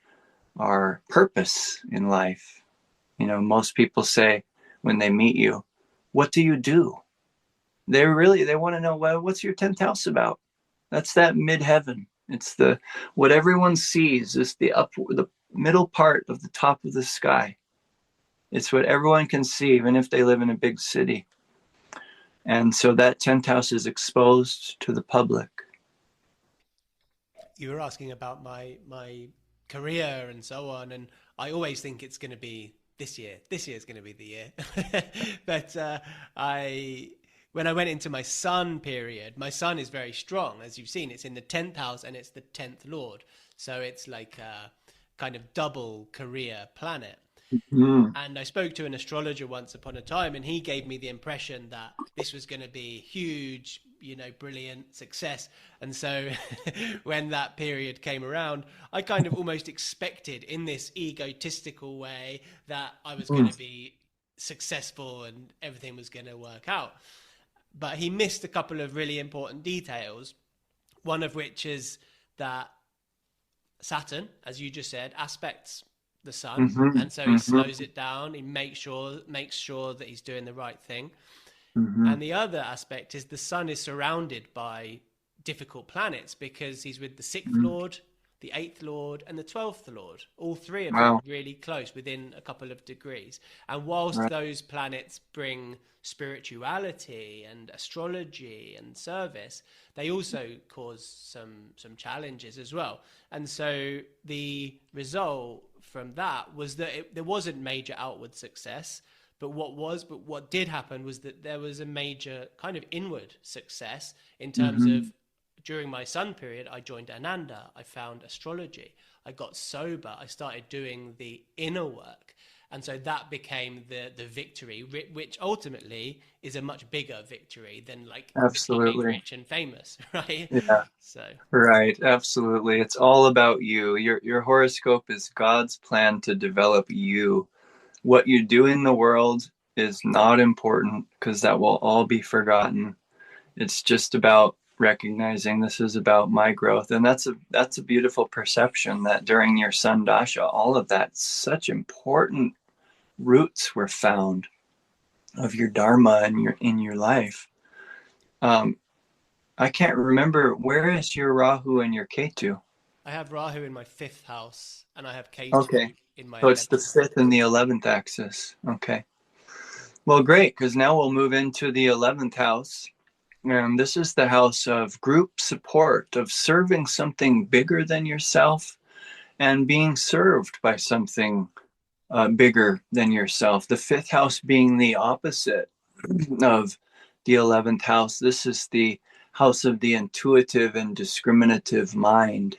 purpose in life. Most people say when they meet you, what do you do? They want to know, well, what's your 10th house about? That's that midheaven. It's what everyone sees is the middle part of the top of the sky. It's what everyone can see, even if they live in a big city. And so that 10th house is exposed to the public. You were asking about my career and so on, and I always think it's going to be this year. This year is going to be the year. But when I went into my sun period, my sun is very strong. As you've seen, it's in the 10th house and it's the 10th lord. So it's like a kind of double career planet. Mm. And I spoke to an astrologer once upon a time, and he gave me the impression that this was going to be huge, brilliant success. And so when that period came around, I kind of almost expected in this egotistical way that I was going to be successful and everything was going to work out. But he missed a couple of really important details, one of which is that Saturn, as you just said, aspects the sun, and so he slows it down. He makes sure that he's doing the right thing. And the other aspect is the sun is surrounded by difficult planets because he's with the 6th lord, the 8th lord, and the 12th lord. All three of them really close, within a couple of degrees. And whilst those planets bring spirituality and astrology and service, they also cause some challenges as well. And so the result from that was that there wasn't major outward success, but what did happen was that there was a major kind of inward success in terms of, during my sun period, I joined Ananda, I found astrology, I got sober, I started doing the inner work. And so that became the victory, which ultimately is a much bigger victory than like becoming Absolutely. rich and famous, right? Yeah. So Right. Absolutely. It's all about you. Your horoscope is God's plan to develop you. What you do in the world is not important because that will all be forgotten. It's just about recognizing this is about my growth. And that's a beautiful perception that during your Sun Dasha, all of that such important roots were found of your Dharma and in your life. Um, I can't remember, where is your Rahu and your Ketu? I have Rahu in my fifth house and I have Okay. Ketu in my So it's the 11th. fifth and the 11th axis. Okay. Well, great, because now we'll move into the 11th house. And this is the house of group support, of serving something bigger than yourself and being served by something bigger than yourself. The fifth house being the opposite of the 11th house. This is the house of the intuitive and discriminative mind.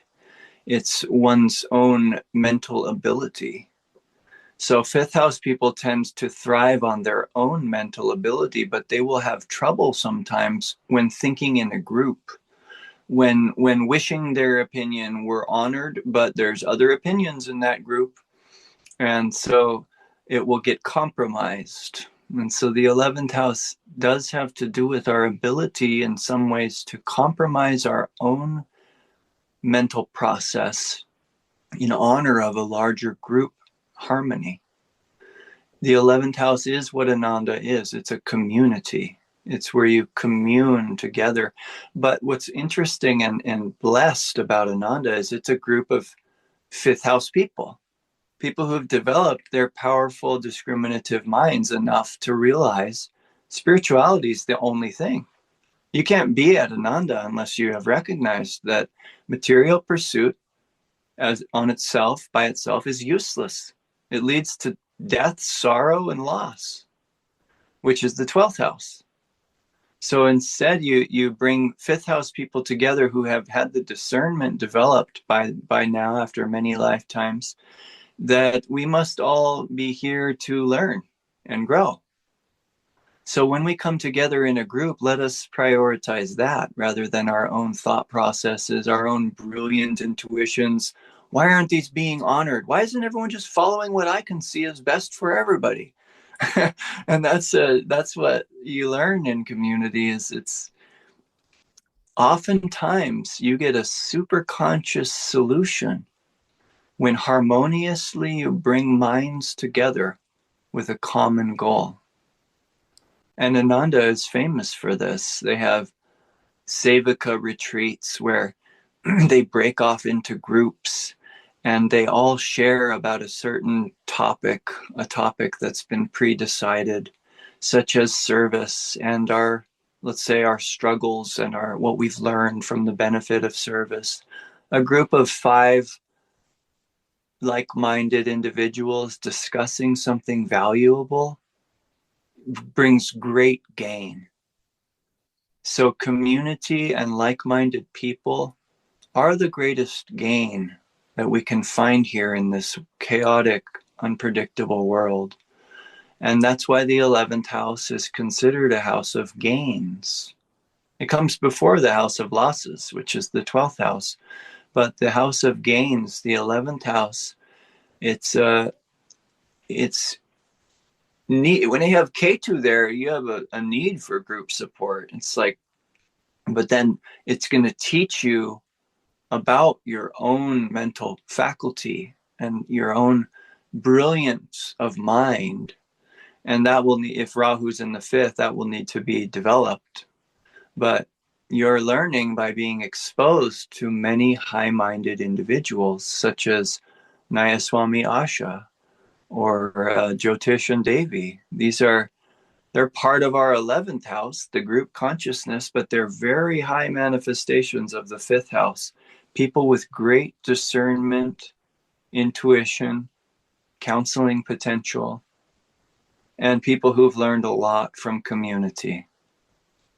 It's one's own mental ability. So fifth house people tend to thrive on their own mental ability, but they will have trouble sometimes when thinking in a group. When wishing their opinion were honored, but there's other opinions in that group, and so it will get compromised. And so the 11th house does have to do with our ability in some ways to compromise our own mental process in honor of a larger group harmony. The 11th house is what Ananda is. It's a community. It's where you commune together. But what's interesting and blessed about Ananda is it's a group of fifth house people who have developed their powerful discriminative minds enough to realize spirituality is the only thing. You can't be at Ananda unless you have recognized that material pursuit as on itself, by itself, is useless. It leads to death, sorrow, and loss, which is the 12th house. So instead, you bring fifth house people together who have had the discernment developed by now after many lifetimes that we must all be here to learn and grow. So when we come together in a group, let us prioritize that rather than our own thought processes, our own brilliant intuitions. Why aren't these being honored? Why isn't everyone just following what I can see is best for everybody? And that's what you learn in community. Is it's oftentimes you get a super conscious solution when harmoniously you bring minds together with a common goal. And Ananda is famous for this. They have Sevaka retreats where they break off into groups and they all share about a certain topic, a topic that's been pre-decided, such as service and our, let's say, our struggles and our what we've learned from the benefit of service. A group of 5 like-minded individuals discussing something valuable brings great gain. So community and like-minded people are the greatest gain that we can find here in this chaotic, unpredictable world. And that's why the 11th house is considered a house of gains. It comes before the house of losses, which is the 12th house. But the house of gains, the 11th house, it's need. When you have K2 there, you have a need for group support. It's like, but then it's going to teach you about your own mental faculty and your own brilliance of mind. And that will need, if Rahu's in the 5th, that will need to be developed. But you're learning by being exposed to many high-minded individuals, such as Nayaswami Asha or Jyotish and Devi. They're part of our 11th house, the group consciousness, but they're very high manifestations of the 5th house. People with great discernment, intuition, counseling potential, and people who've learned a lot from community.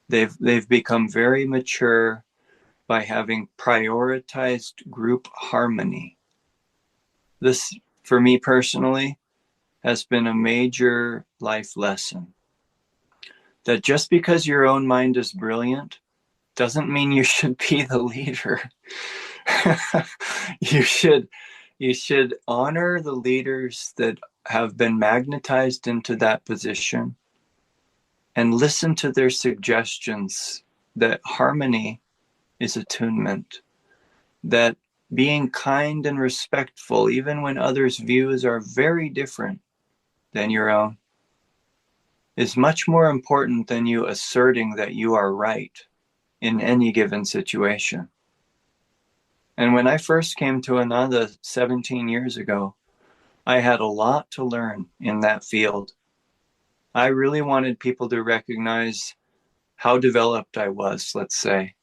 They've become very mature by having prioritized group harmony. This, for me personally, has been a major life lesson. That just because your own mind is brilliant doesn't mean you should be the leader. you should honor the leaders that have been magnetized into that position and listen to their suggestions that harmony is attunement, that being kind and respectful, even when others' views are very different than your own, is much more important than you asserting that you are right in any given situation. And when I first came to Ananda 17 years ago, I had a lot to learn in that field. I really wanted people to recognize how developed I was, let's say.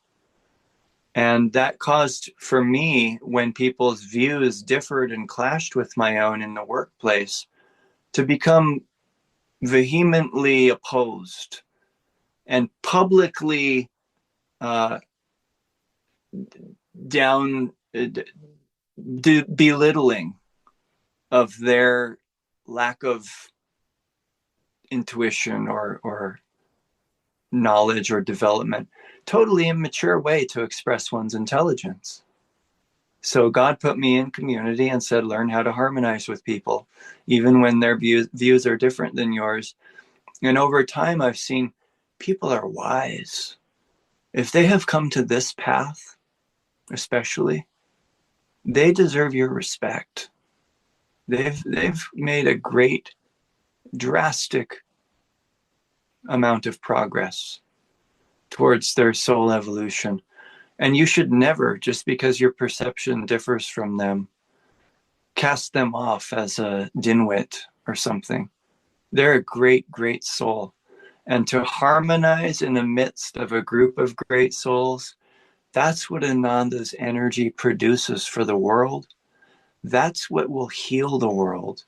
And that caused for me, when people's views differed and clashed with my own in the workplace, to become vehemently opposed and publicly down belittling of their lack of intuition or knowledge or development. Totally immature way to express one's intelligence. So God put me in community and said, learn how to harmonize with people, even when their views are different than yours. And over time, I've seen people are wise. If they have come to this path, especially, they deserve your respect. They've made a great, drastic amount of progress towards their soul evolution. And you should never, just because your perception differs from them, cast them off as a dimwit or something. They're a great, great soul. And to harmonize in the midst of a group of great souls, that's what Ananda's energy produces for the world. That's what will heal the world.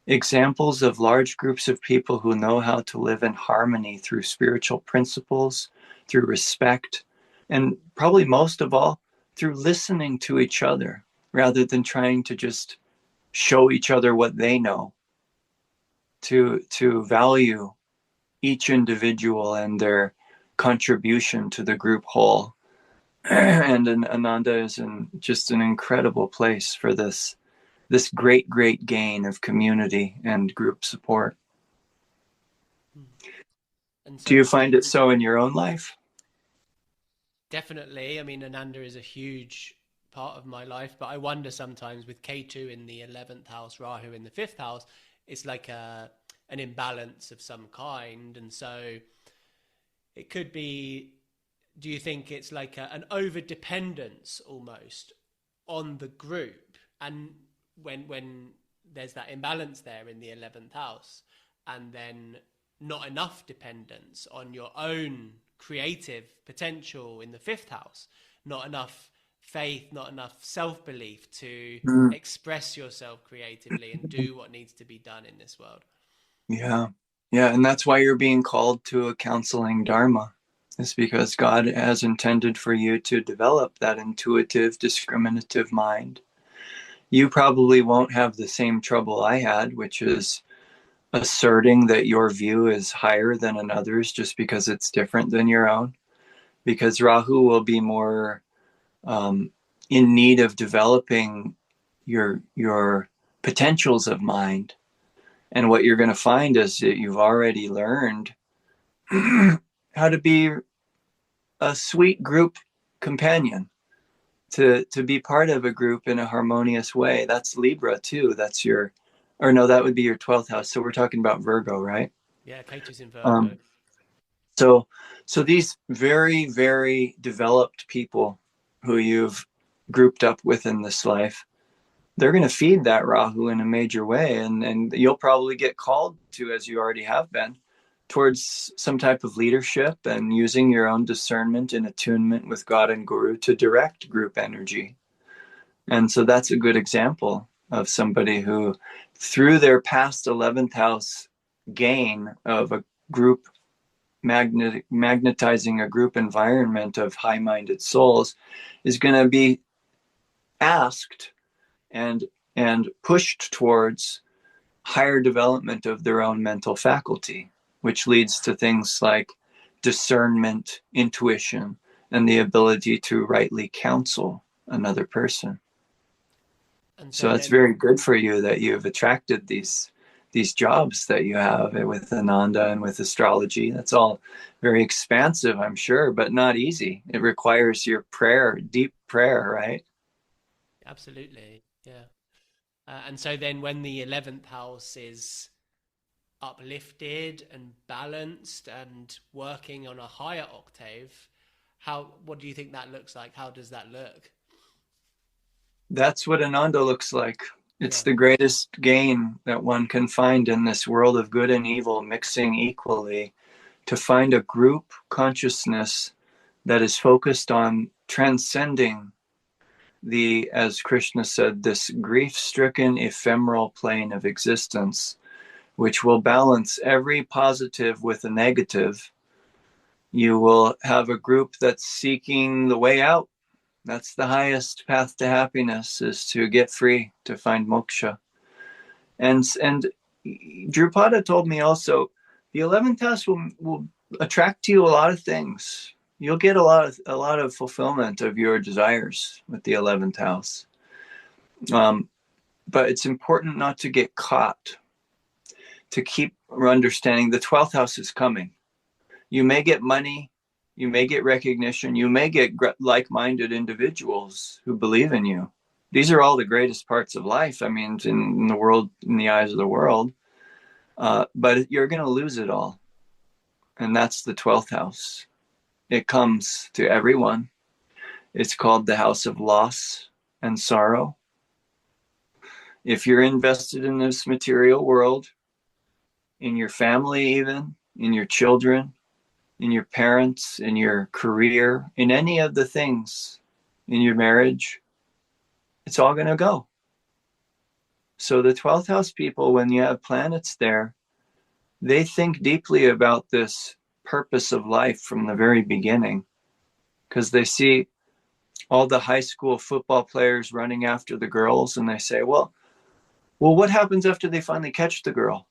Examples of large groups of people who know how to live in harmony through spiritual principles, through respect, and probably most of all, through listening to each other rather than trying to just show each other what they know, to value each individual and their contribution to the group whole. And Ananda is just an incredible place for this great, great gain of community and group support. And so, do you find it so in your own life? Definitely. I mean, Ananda is a huge part of my life, but I wonder sometimes with K2 in the 11th house, Rahu in the 5th house, it's like an imbalance of some kind. And so it could be, do you think it's like an over dependence almost on the group? And when there's that imbalance there in the 11th house, and then not enough dependence on your own creative potential in the 5th house, not enough faith, not enough self-belief to express yourself creatively and do what needs to be done in this world. Yeah. And that's why you're being called to a counseling dharma. It's because God has intended for you to develop that intuitive, discriminative mind. You probably won't have the same trouble I had, which is asserting that your view is higher than another's just because it's different than your own. Because Rahu will be more in need of developing your potentials of mind. And what you're going to find is that you've already learned how to be a sweet group companion, to be part of a group in a harmonious way. That's Libra too. That's your, or no, that would be your 12th house. So we're talking about Virgo, right? Yeah, K2's in Virgo. So these very, very developed people who you've grouped up with in this life, they're going to feed that Rahu in a major way. And you'll probably get called to, as you already have been, towards some type of leadership and using your own discernment and attunement with God and Guru to direct group energy. And so that's a good example of somebody who, through their past 11th house gain of a group, magnetizing a group environment of high-minded souls, is going to be asked and pushed towards higher development of their own mental faculty, which leads to things like discernment, intuition, and the ability to rightly counsel another person. And so So it's then, very good for you that you've attracted these jobs that you have with Ananda and with astrology. That's all very expansive, I'm sure, but not easy. It requires your prayer, deep prayer, right? absolutely, yeah. And so then when the 11th house is uplifted and balanced and working on a higher octave, what do you think that looks like? How does that look? That's what Ananda looks like. It's Yeah. the greatest gain that one can find in this world of good and evil mixing equally, to find a group consciousness that is focused on transcending as Krishna said, this grief-stricken ephemeral plane of existence, which will balance every positive with a negative. You will have a group that's seeking the way out. That's the highest path to happiness, is to get free, to find moksha. And Drupada told me also, the 11th house will attract to you a lot of things. You'll get a lot of fulfillment of your desires with the 11th house. But it's important not to get caught, to keep understanding the 12th house is coming. You may get money, you may get recognition, you may get like-minded individuals who believe in you. These are all the greatest parts of life, I mean, in the world, in the eyes of the world. But you're going to lose it all. And that's the 12th house. It comes to everyone. It's called the house of loss and sorrow. If you're invested in this material world, in your family even, in your children, in your parents, in your career, in any of the things, in your marriage, it's all going to go. So the 12th house people, when you have planets there, they think deeply about this purpose of life from the very beginning, because they see all the high school football players running after the girls, and they say, well, what happens after they finally catch the girl?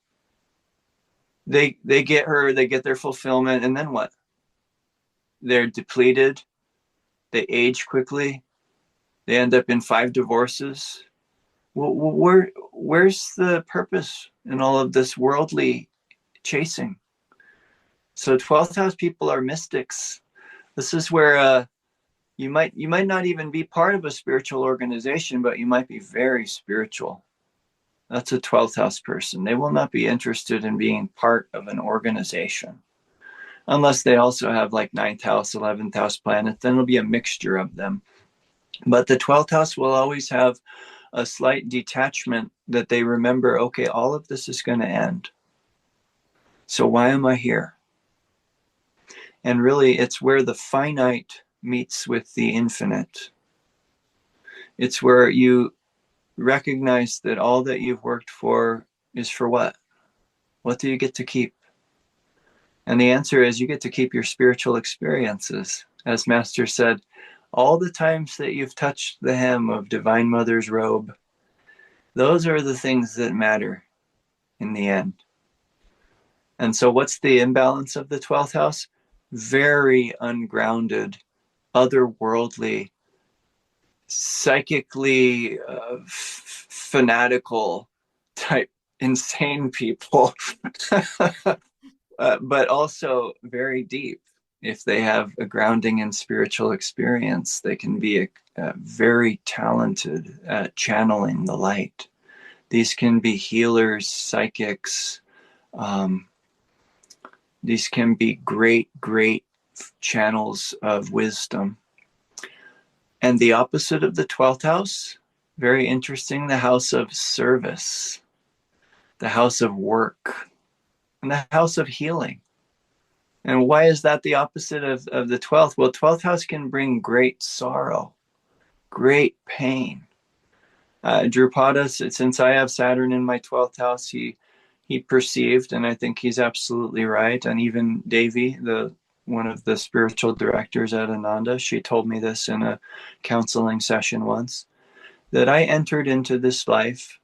They get her, they get their fulfillment, and then what? They're depleted, they age quickly, they end up in 5 divorces. Well, where's the purpose in all of this worldly chasing? So 12th house people are mystics. This is where you might not even be part of a spiritual organization, but you might be very spiritual. That's a 12th house person. They will not be interested in being part of an organization, unless they also have like 9th house, 11th house planets. Then it'll be a mixture of them. But the 12th house will always have a slight detachment, that they remember, okay, all of this is going to end. So why am I here? And really, it's where the finite meets with the infinite. It's where you recognize that all that you've worked for is for what? What do you get to keep? And the answer is, you get to keep your spiritual experiences. As Master said, all the times that you've touched the hem of Divine Mother's robe, those are the things that matter in the end. And so what's the imbalance of the 12th house? Very ungrounded, otherworldly, psychically fanatical type insane people, but also very deep. If they have a grounding in spiritual experience, they can be very talented at channeling the light. These can be healers, psychics. These can be great channels of wisdom. And the opposite of the 12th house, very interesting, the house of service, the house of work, and the house of healing. And why is that the opposite of the 12th? Well, 12th house can bring great sorrow, great pain. Drupada, since I have Saturn in my 12th house, he perceived, and I think he's absolutely right, and even Devi, one of the spiritual directors at Ananda, she told me this in a counseling session once, that I entered into this life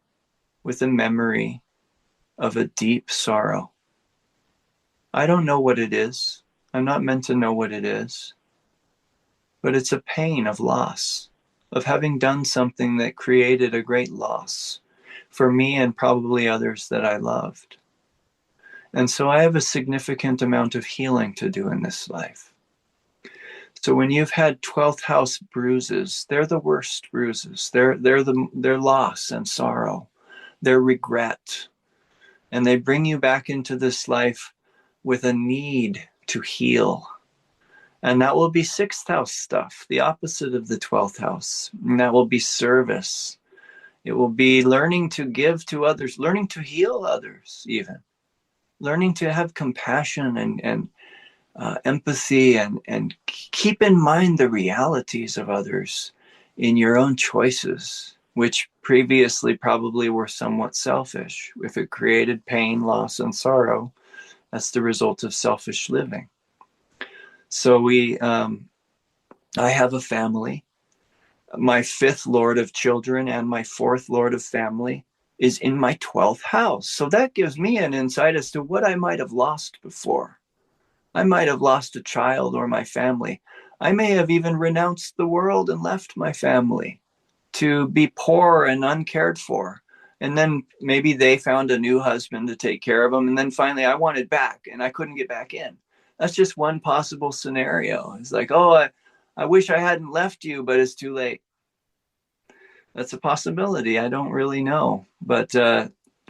with a memory of a deep sorrow. I don't know what it is. I'm not meant to know what it is. But it's a pain of loss, of having done something that created a great loss for me and probably others that I loved. And so I have a significant amount of healing to do in this life. So when you've had 12th house bruises, they're the worst bruises. They're loss and sorrow. They're regret. And they bring you back into this life with a need to heal. And that will be 6th house stuff, the opposite of the 12th house. And that will be service. It will be learning to give to others, learning to heal others, even learning to have compassion and empathy and keep in mind the realities of others in your own choices, which previously probably were somewhat selfish. If it created pain, loss, and sorrow, that's the result of selfish living. So I have a family. My 5th Lord of children and my 4th Lord of family is in my 12th house. So that gives me an insight as to what I might have lost before. I might have lost a child or my family. I may have even renounced the world and left my family to be poor and uncared for. And then maybe they found a new husband to take care of them. And then finally I wanted back and I couldn't get back in. That's just one possible scenario. It's like, oh, I wish I hadn't left you, but it's too late. That's a possibility. I don't really know. But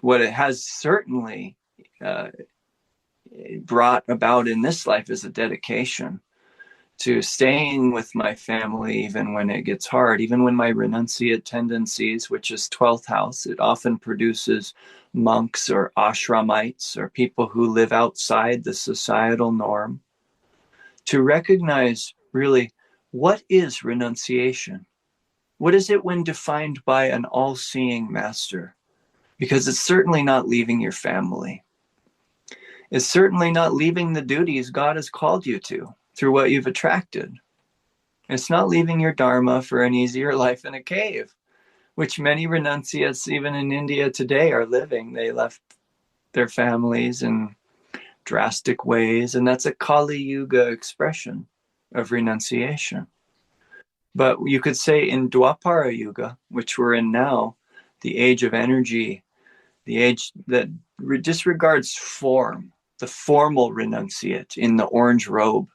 what it has certainly brought about in this life is a dedication to staying with my family even when it gets hard, even when my renunciate tendencies, which is 12th house, it often produces monks or ashramites or people who live outside the societal norm, to recognize really what is renunciation. What is it when defined by an all-seeing master? Because it's certainly not leaving your family. It's certainly not leaving the duties God has called you to through what you've attracted. It's not leaving your dharma for an easier life in a cave, which many renunciates, even in India today, are living. They left their families in drastic ways, and that's a Kali Yuga expression of renunciation. But you could say in Dwapara Yuga, which we're in now, the age of energy, the age that disregards form, the formal renunciate in the orange robe,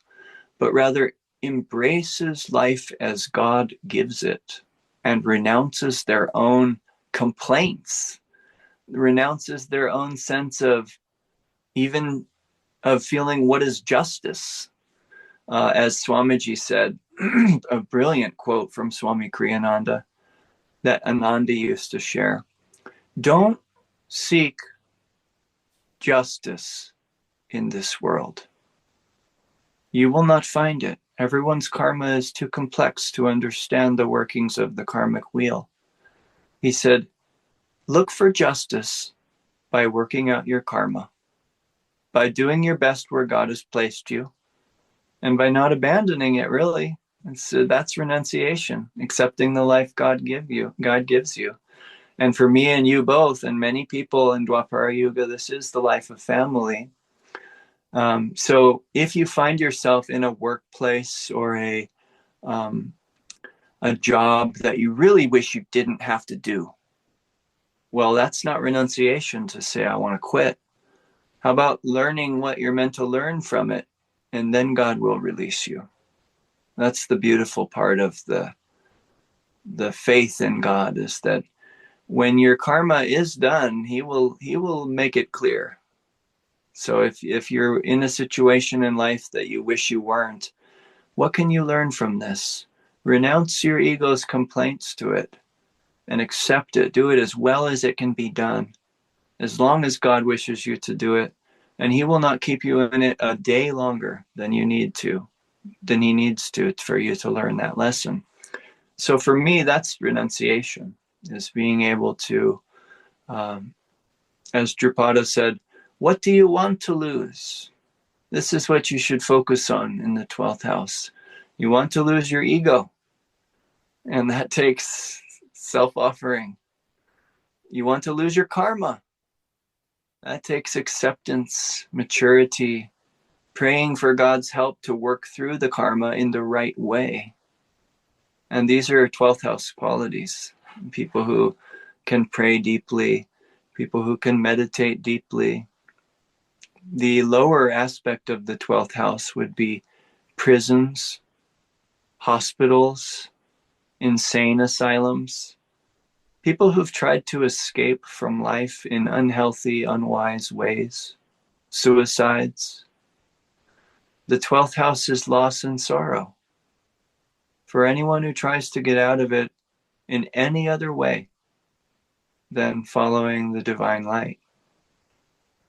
but rather embraces life as God gives it and renounces their own complaints, renounces their own sense of even of feeling what is justice. As Swamiji said, a brilliant quote from Swami Kriyananda that Ananda used to share. Don't seek justice in this world. You will not find it. Everyone's karma is too complex to understand the workings of the karmic wheel. He said, look for justice by working out your karma, by doing your best where God has placed you, and by not abandoning it, really. That's renunciation, accepting the life God gives you. And for me and you both, and many people in Dwapara Yuga, this is the life of family. So if you find yourself in a workplace or a job that you really wish you didn't have to do, well, that's not renunciation to say, I want to quit. How about learning what you're meant to learn from it, and then God will release you? That's the beautiful part of the faith in God, is that when your karma is done, he will make it clear. So if you're in a situation in life that you wish you weren't, what can you learn from this? Renounce your ego's complaints to it and accept it. Do it as well as it can be done, as long as God wishes you to do it. And he will not keep you in it a day longer than he needs to for you to learn that lesson. So for me, that's renunciation, is being able to, as Drupada said, what do you want to lose? This is what you should focus on in the 12th house. You want to lose your ego, and that takes self-offering. You want to lose your karma. That takes acceptance, maturity, praying for God's help to work through the karma in the right way. And these are 12th house qualities. People who can pray deeply, people who can meditate deeply. The lower aspect of the 12th house would be prisons, hospitals, insane asylums, people who've tried to escape from life in unhealthy, unwise ways, suicides. The 12th house is loss and sorrow. For anyone who tries to get out of it in any other way than following the divine light.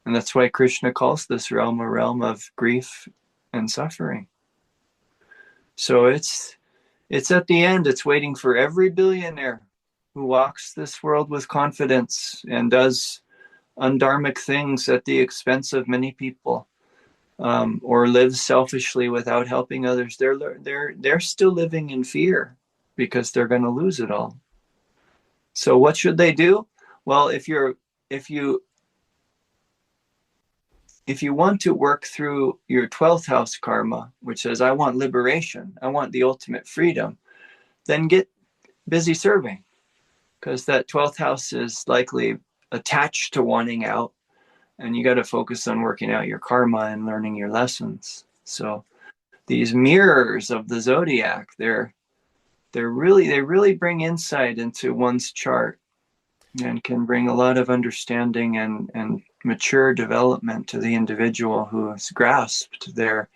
And that's why Krishna calls this realm a realm of grief and suffering. So it's at the end, it's waiting for every billionaire who walks this world with confidence and does undharmic things at the expense of many people, or lives selfishly without helping others. They're still living in fear because they're going to lose it all. So what should they do? Well, if you want to work through your 12th house karma, which says, I want liberation, I want the ultimate freedom, then get busy serving, because that 12th house is likely attached to wanting out, and you got to focus on working out your karma and learning your lessons. So these mirrors of the zodiac, they really bring insight into one's chart and can bring a lot of understanding and mature development to the individual who has grasped their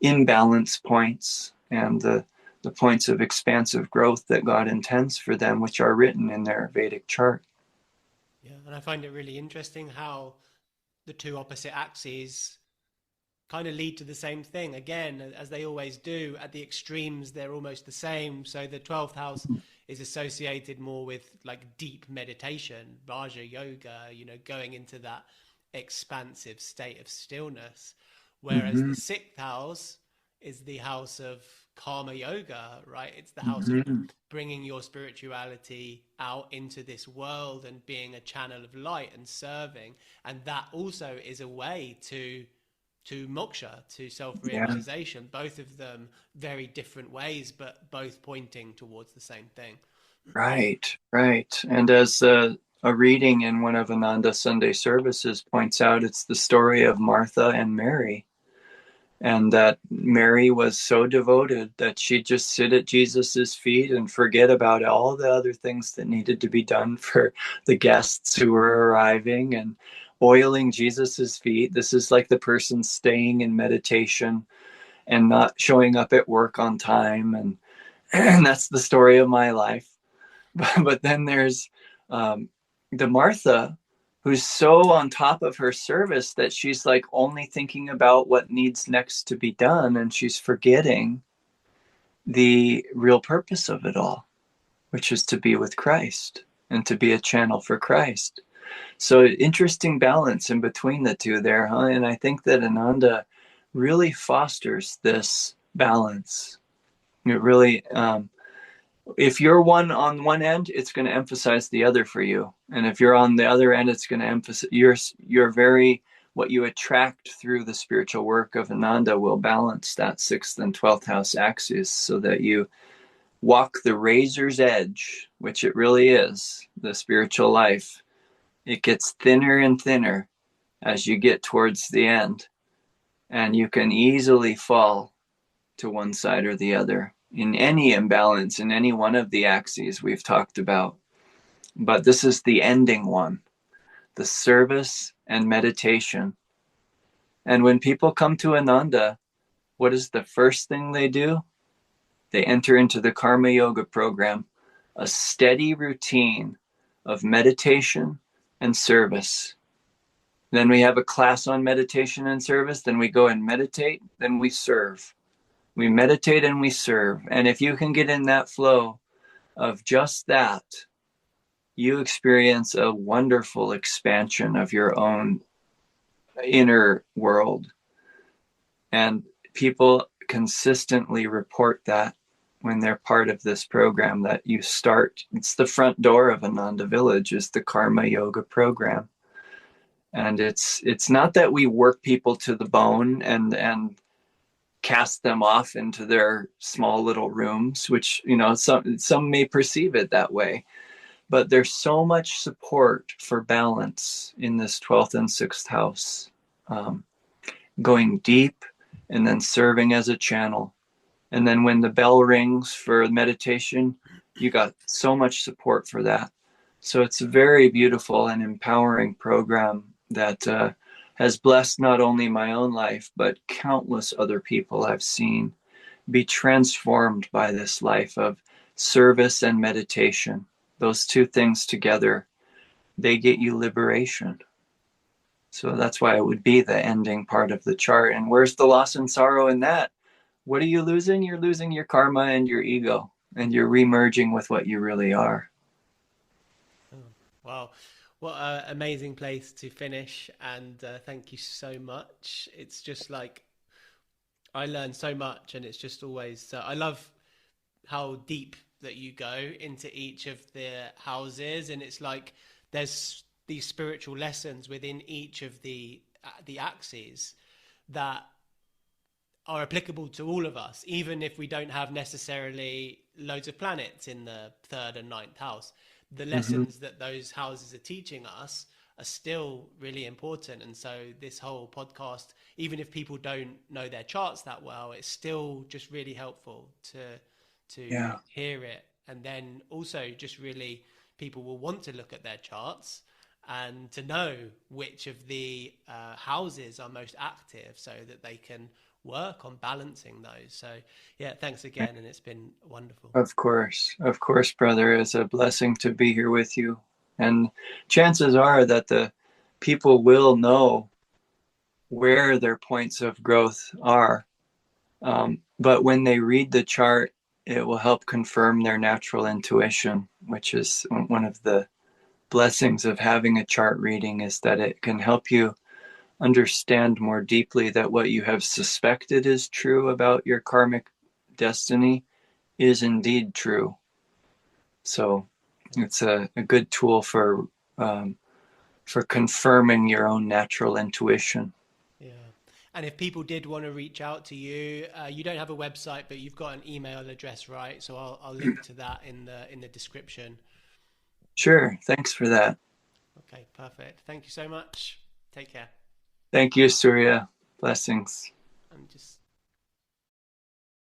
imbalance points and the points of expansive growth that God intends for them, which are written in their Vedic chart. Yeah, and I find it really interesting how the two opposite axes kind of lead to the same thing. Again, as they always do, at the extremes, they're almost the same. So the 12th house is associated more with like deep meditation, Raja Yoga, going into that expansive state of stillness. Whereas the 6th house is the house of karma yoga, right? It's the house of bringing your spirituality out into this world and being a channel of light and serving. And that also is a way to moksha, to self-realization. Both of them very different ways, but both pointing towards the same thing. Right. And as a reading in one of Ananda's Sunday services points out, it's the story of Martha and Mary. And that Mary was so devoted that she'd just sit at Jesus's feet and forget about all the other things that needed to be done for the guests who were arriving, and oiling Jesus's feet. This is like the person staying in meditation and not showing up at work on time. And that's the story of my life. But then there's the Martha, who's so on top of her service that she's like only thinking about what needs next to be done, and she's forgetting the real purpose of it all, which is to be with Christ and to be a channel for Christ. So interesting balance in between the two there, huh? And I think that Ananda really fosters this balance. It really, if you're one on one end, it's going to emphasize the other for you. And if you're on the other end, it's going to emphasize you're very, what you attract through the spiritual work of Ananda will balance that 6th and 12th house axis, so that you walk the razor's edge, which it really is, the spiritual life. It gets thinner and thinner as you get towards the end, and you can easily fall to one side or the other in any imbalance in any one of the axes we've talked about. But this is the ending one, the service and meditation. And when people come to Ananda, what is the first thing they do? They enter into the Karma Yoga program, a steady routine of meditation and service. Then we have a class on meditation and service. Then we go and meditate. Then we serve. We meditate and we serve. And if you can get in that flow of just that, you experience a wonderful expansion of your own inner world. And people consistently report that when they're part of this program, that you start, it's the front door of Ananda Village, is the Karma Yoga program. And it's not that we work people to the bone and cast them off into their small little rooms, which, some may perceive it that way. But there's so much support for balance in this 12th and 6th house, going deep and then serving as a channel. And then when the bell rings for meditation, you got so much support for that. So it's a very beautiful and empowering program that has blessed not only my own life, but countless other people I've seen be transformed by this life of service and meditation. Those two things together, they get you liberation. So that's why it would be the ending part of the chart. And where's the loss and sorrow in that? What are you losing? You're losing your karma and your ego, and you're remerging with what you really are. Oh, wow. What an amazing place to finish. And thank you so much. It's just like I learned so much, and it's just always, I love how deep that you go into each of the houses. And it's like there's these spiritual lessons within each of the axes that are applicable to all of us, even if we don't have necessarily loads of planets in the third and ninth house. The lessons that those houses are teaching us are still really important. And so this whole podcast, even if people don't know their charts that well, it's still just really helpful to hear it. And then also just really people will want to look at their charts and to know which of the houses are most active so that they can work on balancing those. So yeah, thanks again, and it's been wonderful. Of course, brother. It's a blessing to be here with you. And chances are that the people will know where their points of growth are. But when they read the chart, it will help confirm their natural intuition, which is one of the blessings of having a chart reading, is that it can help you understand more deeply that what you have suspected is true about your karmic destiny is indeed true. So it's a good tool for confirming your own natural intuition. Yeah. And if people did want to reach out to you, you don't have a website, but you've got an email address, right? So I'll link to that in the description. Sure. Thanks for that. Okay, perfect. Thank you so much. Take care. Thank you, Surya. Blessings. I'm just